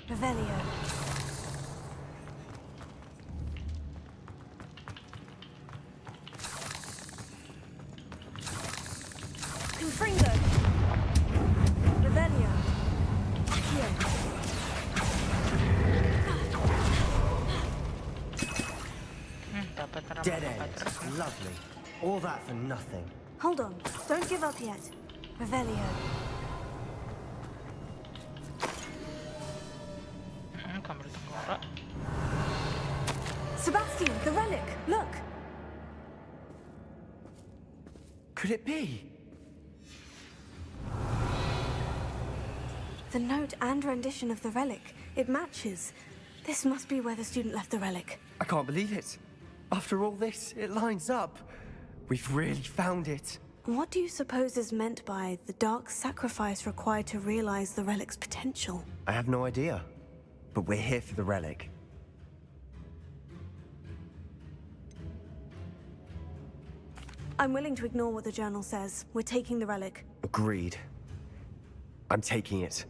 Revelio. Confringo. Revelio. Accio. Dead end. Lovely. All that for nothing. Hold on. Don't give up yet. Revelio. Kamar tengkorak. Sebastian, the relic. Look. Could it be? The note and rendition of the relic. It matches. This must be where the student left the relic. I can't believe it. After all this, it lines up. We've really found it. What do you suppose is meant by the dark sacrifice required to realize the relic's potential? I have no idea. But we're here for the relic. I'm willing to ignore what the journal says. We're taking the relic. Agreed. I'm taking it.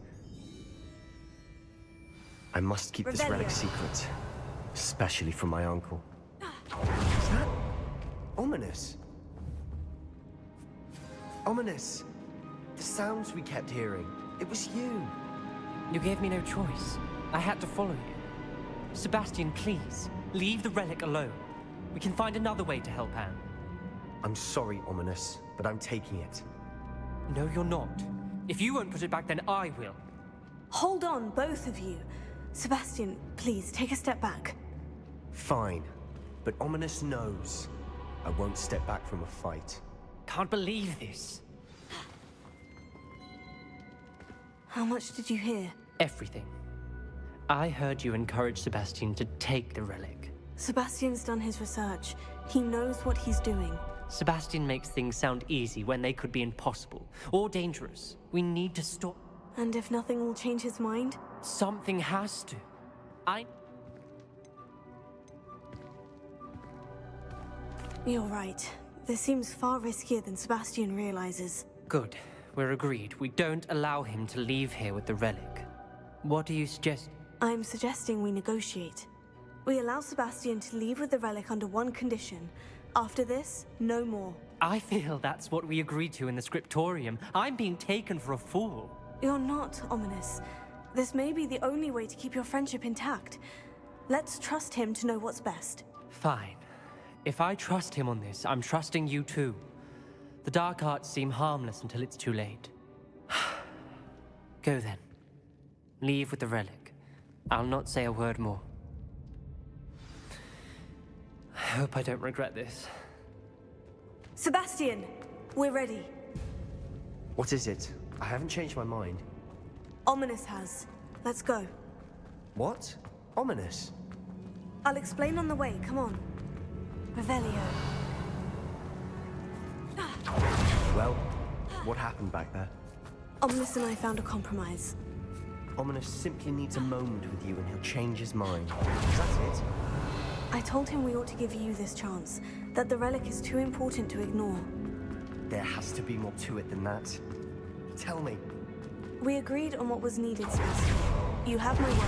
I must keep this relic secret. Especially from my uncle. Is that ominous? Ominous. The sounds we kept hearing. It was you. You gave me no choice. I had to follow you. Sebastian, please, leave the relic alone. We can find another way to help Anne. I'm sorry, Ominous, but I'm taking it. No, you're not. If you won't put it back, then I will. Hold on, both of you. Sebastian, please, take a step back. Fine. But Ominous knows I won't step back from a fight. Can't believe this. How much did you hear? Everything. I heard you encourage Sebastian to take the relic. Sebastian's done his research. He knows what he's doing. Sebastian makes things sound easy when they could be impossible or dangerous. We need to stop. And if nothing will change his mind? Something has to. You're right. This seems far riskier than Sebastian realizes. Good. We're agreed. We don't allow him to leave here with the relic. What do you suggest? I'm suggesting we negotiate. We allow Sebastian to leave with the relic under one condition. After this, no more. I feel that's what we agreed to in the scriptorium. I'm being taken for a fool. You're not, Ominous. This may be the only way to keep your friendship intact. Let's trust him to know what's best. Fine. If I trust him on this, I'm trusting you too. The dark arts seem harmless until it's too late. Go then. Leave with the relic. I'll not say a word more. I hope I don't regret this. Sebastian, we're ready. What is it? I haven't changed my mind. Ominous has. Let's go. What? Ominous? I'll explain on the way. Come on. Revelio. Well, what happened back there? Ominous and I found a compromise. Ominous simply needs a moment with you and he'll change his mind. Is that it? I told him we ought to give you this chance, that the relic is too important to ignore. There has to be more to it than that. Tell me. We agreed on what was needed, Sebastian. You have my word.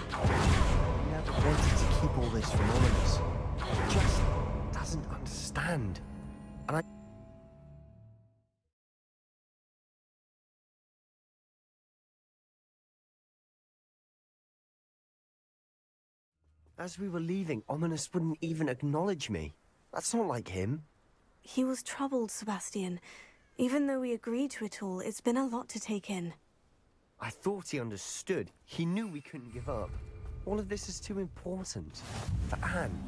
I never wanted to keep all this from Ominous. He just doesn't understand. And I... As we were leaving, Ominous wouldn't even acknowledge me. That's not like him. He was troubled, Sebastian. Even though we agreed to it all, it's been a lot to take in. I thought he understood. He knew we couldn't give up. All of this is too important. For Anne.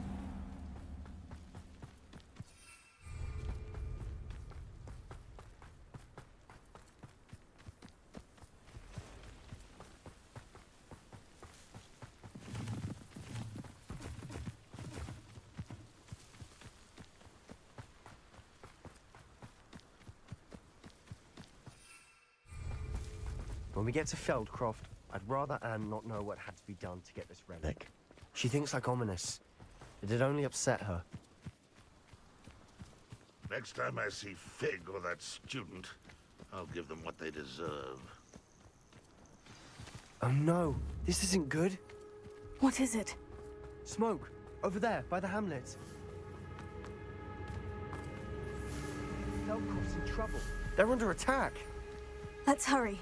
When we get to Feldcroft, I'd rather Anne not know what had to be done to get this relic. She thinks like ominous. It'd only upset her. Next time I see Fig or that student, I'll give them what they deserve. Oh no, this isn't good. What is it? Smoke, over there, by the hamlet. Feldcroft's in trouble. They're under attack. Let's hurry.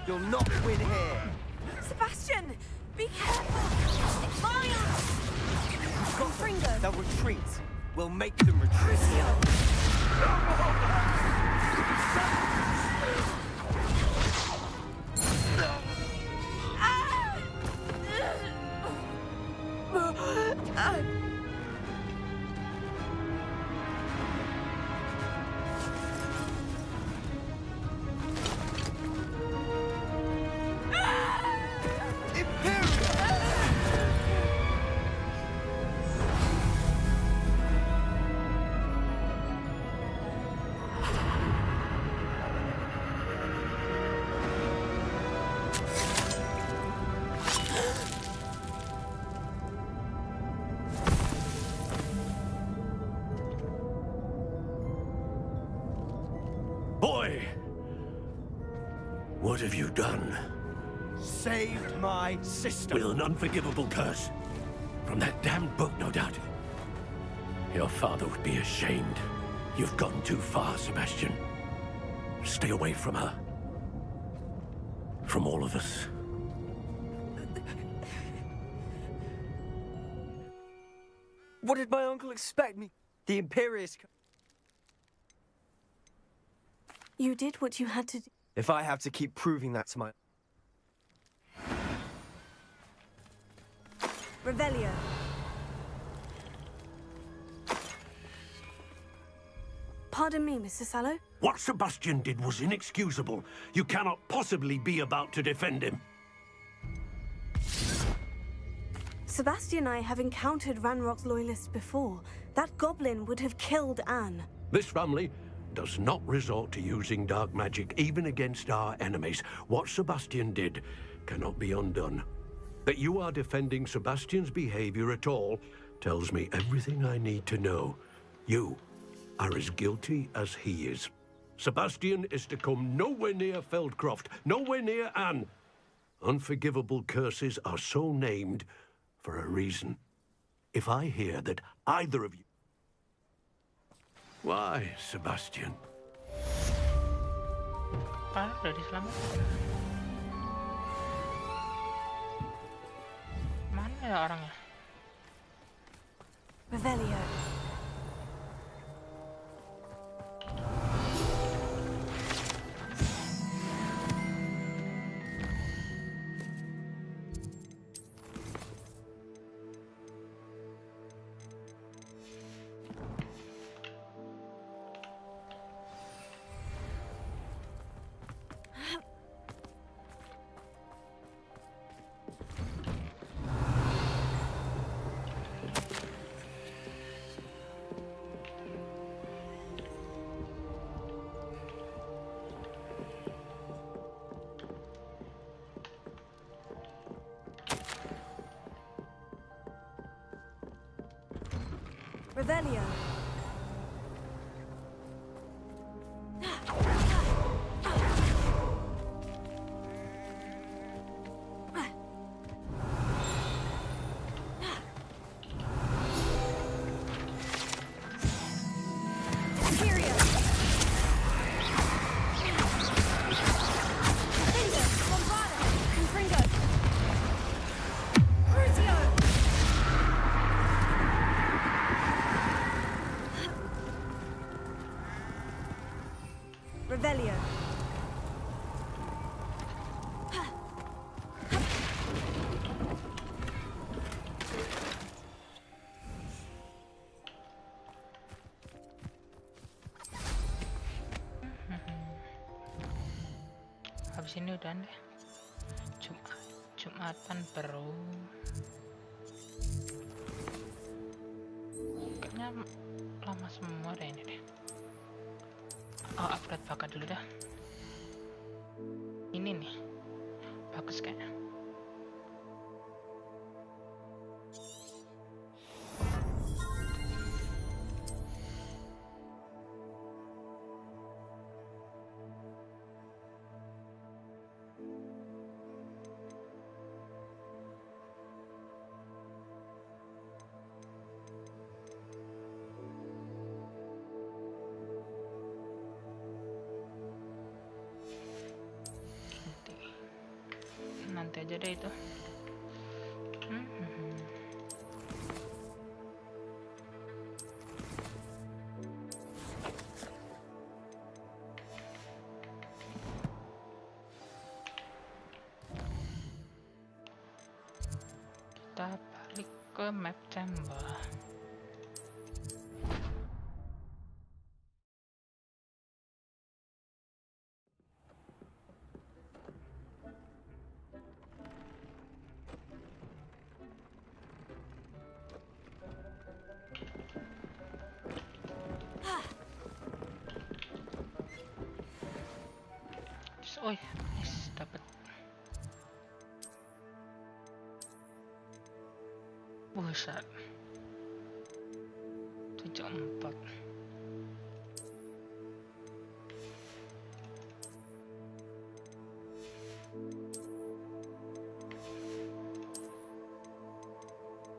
You'll not win here. Sebastian, be careful. Marion! They'll retreat. We'll make them retreat. Boy! What have you done? Saved my sister. With an unforgivable curse. From that damned book, no doubt. Your father would be ashamed. You've gone too far, Sebastian. Stay away from her. From all of us. What did my uncle expect me? The Imperious... You did what you had to do. If I have to keep proving that to my... Revelio. Pardon me, Mr. Sallow. What Sebastian did was inexcusable. You cannot possibly be about to defend him. Sebastian and I have encountered Ranrock's loyalists before. That goblin would have killed Anne. This family does not resort to using dark magic, even against our enemies. What Sebastian did cannot be undone. That you are defending Sebastian's behavior at all tells me everything I need to know. You are as guilty as he is. Sebastian is to come nowhere near Feldcroft, nowhere near Anne. Unforgivable curses are so named for a reason. If I hear that either of you... Why, Sebastian? Parah udah diselamatkan. Mana ya orangnya? Revelio. Revelio. sini udah deh. Jumatan baru. Kayaknya lama semua deh ini deh. Oh, upgrade bakat dulu dah. Ini nih. Bagus kayaknya. Nanti aja deh itu. Kita balik ke map chamber. Oh, nice, dapat. Buset. 74.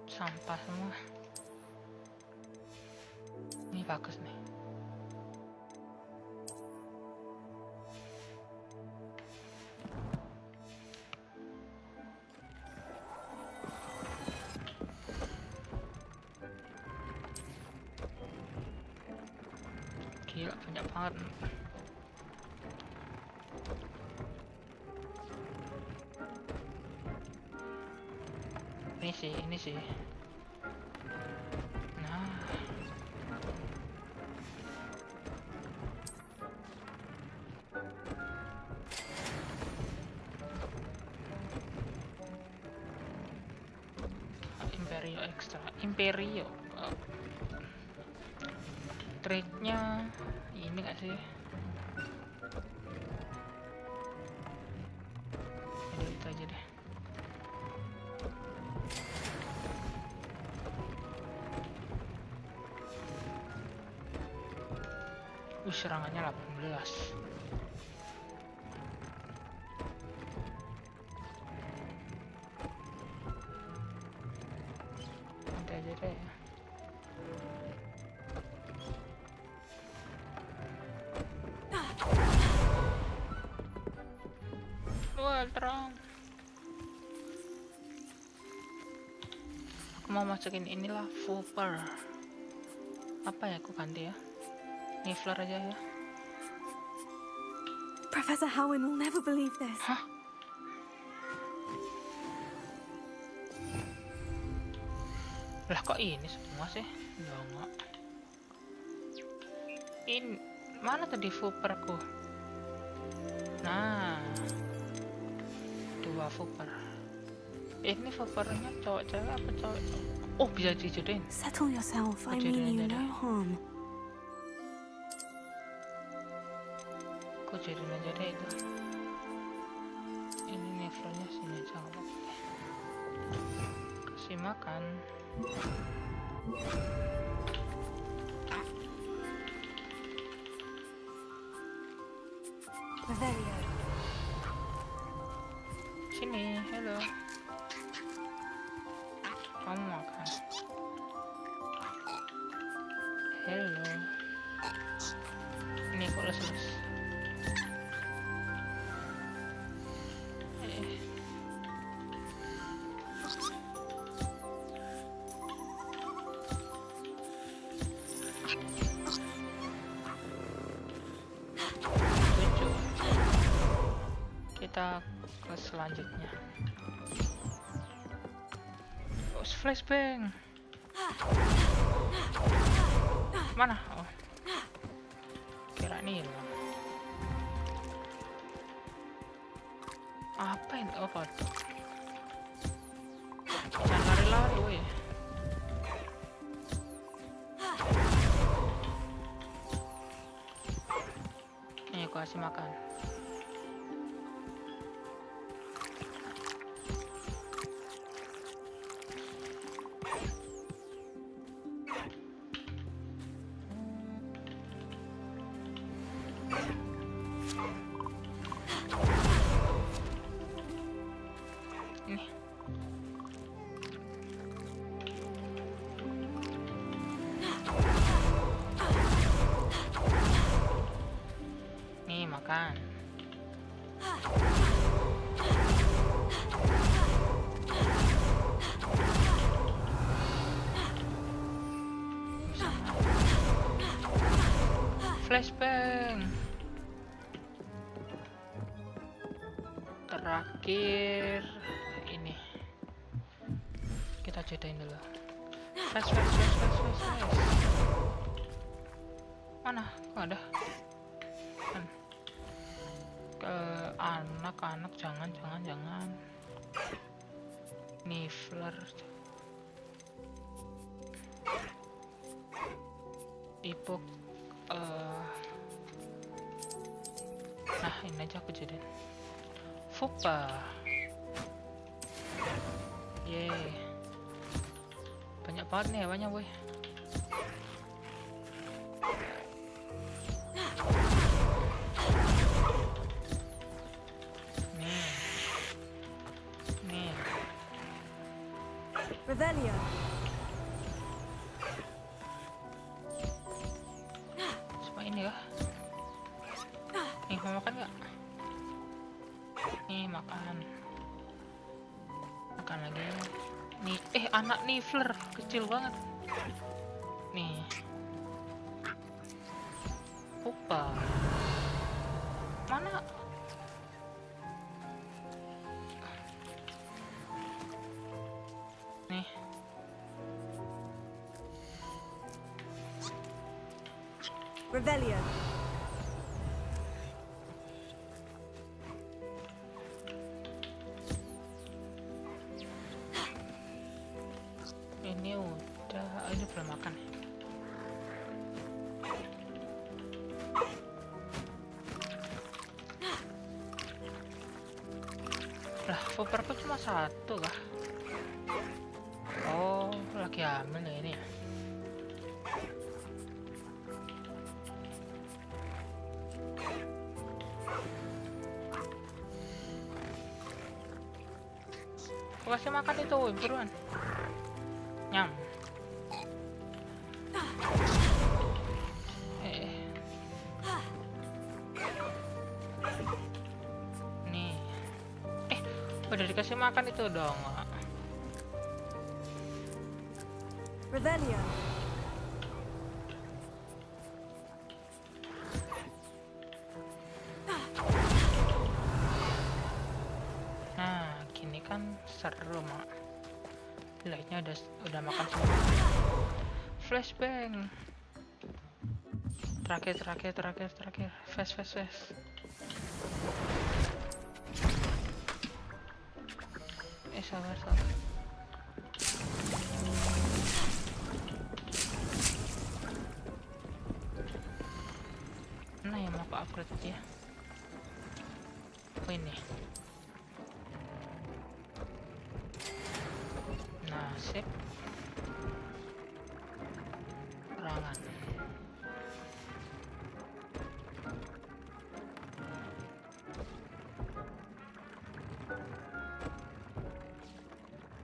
Sampah semua. Ini bagus nih. Gila, banyak banget. Ini sih. Nah. Imperio extra. Imperio. Trade-nya ini gak sih? Jadi itu aja deh. Serangannya 18. Nanti aja deh. Wah, terang. Aku mau masukin inilah Wooper. Apa ya, aku ganti ya. Niffler aja ya. Professor Howin will never believe this. Hah? Lah kok ini semua sih? Enggak. In mana tadi Wooperku? Nah, 2 Wooper. Ini Woopernya cowok-cewek apa cowok? Oh, bisa dijodohin. Settle yourself. I mean you no harm. Aku jadiin aja deh itu. Ini levelnya sini aja nggak apa-apa. Kasih makan. Sini, halo. Kamu makan. Hello. Ini kok lesus. Kita ke selanjutnya. Oh, flashbang. Mana? Oh, kira ini hilang. Apa ini? Oh, foto. Jangan lari-lari, woi. Nih, aku kasih makan. Nih. Nih, makan. Flashbang. Terakhir ini kita jadain dulu. Flash. Mana? Nggak ada. Kan. Ke anak-anak jangan. Niffler. Tipe nah, ini aja aku jadiin. Fupa. Yeay. Banyak banget nih hewannya, boy. Nih. Revelio. Coba ini ya. Nih, mau makan nggak? Nih, makan lagi. Nih, anak Niffler kecil banget. Nih, Pupa. Mana? Nih. Revelio. Ini udah, ini belum makan. Lah, Fuperku cuma satu kah? Oh, lagi hamil ya ini ya. Aku kasih makan itu, buruan. Nyam. Nih. Udah dikasih makan itu dong. Revelio. Nah, gini kan seru, Mak. Lightnya udah makan semua. Flashbang. Terakhir. Fast. Sabar. Nah, yang mau aku upgrade aja. Oh, ini. Nah, sip. Serangan.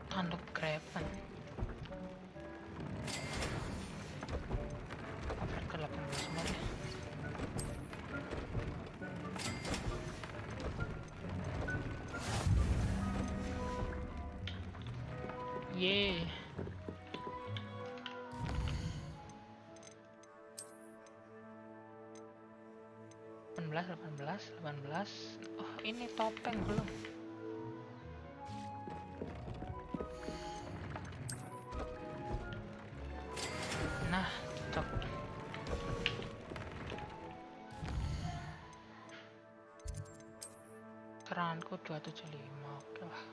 Tanduk grepan. Upgrade ke 18 semua deh. Yeay. $18. Oh, ini topeng belum. Nah, cocok. kecepatanku 275. Oke lah.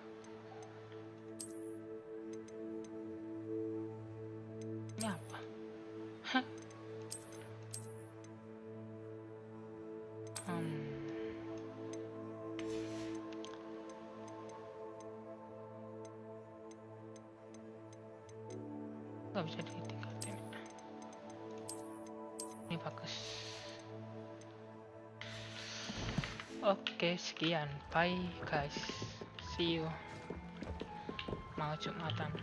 Ini apa? Hah? Gak bisa ditingkatin. Ini bagus. Oke, sekian. Bye guys. See you. Mau Jumatan.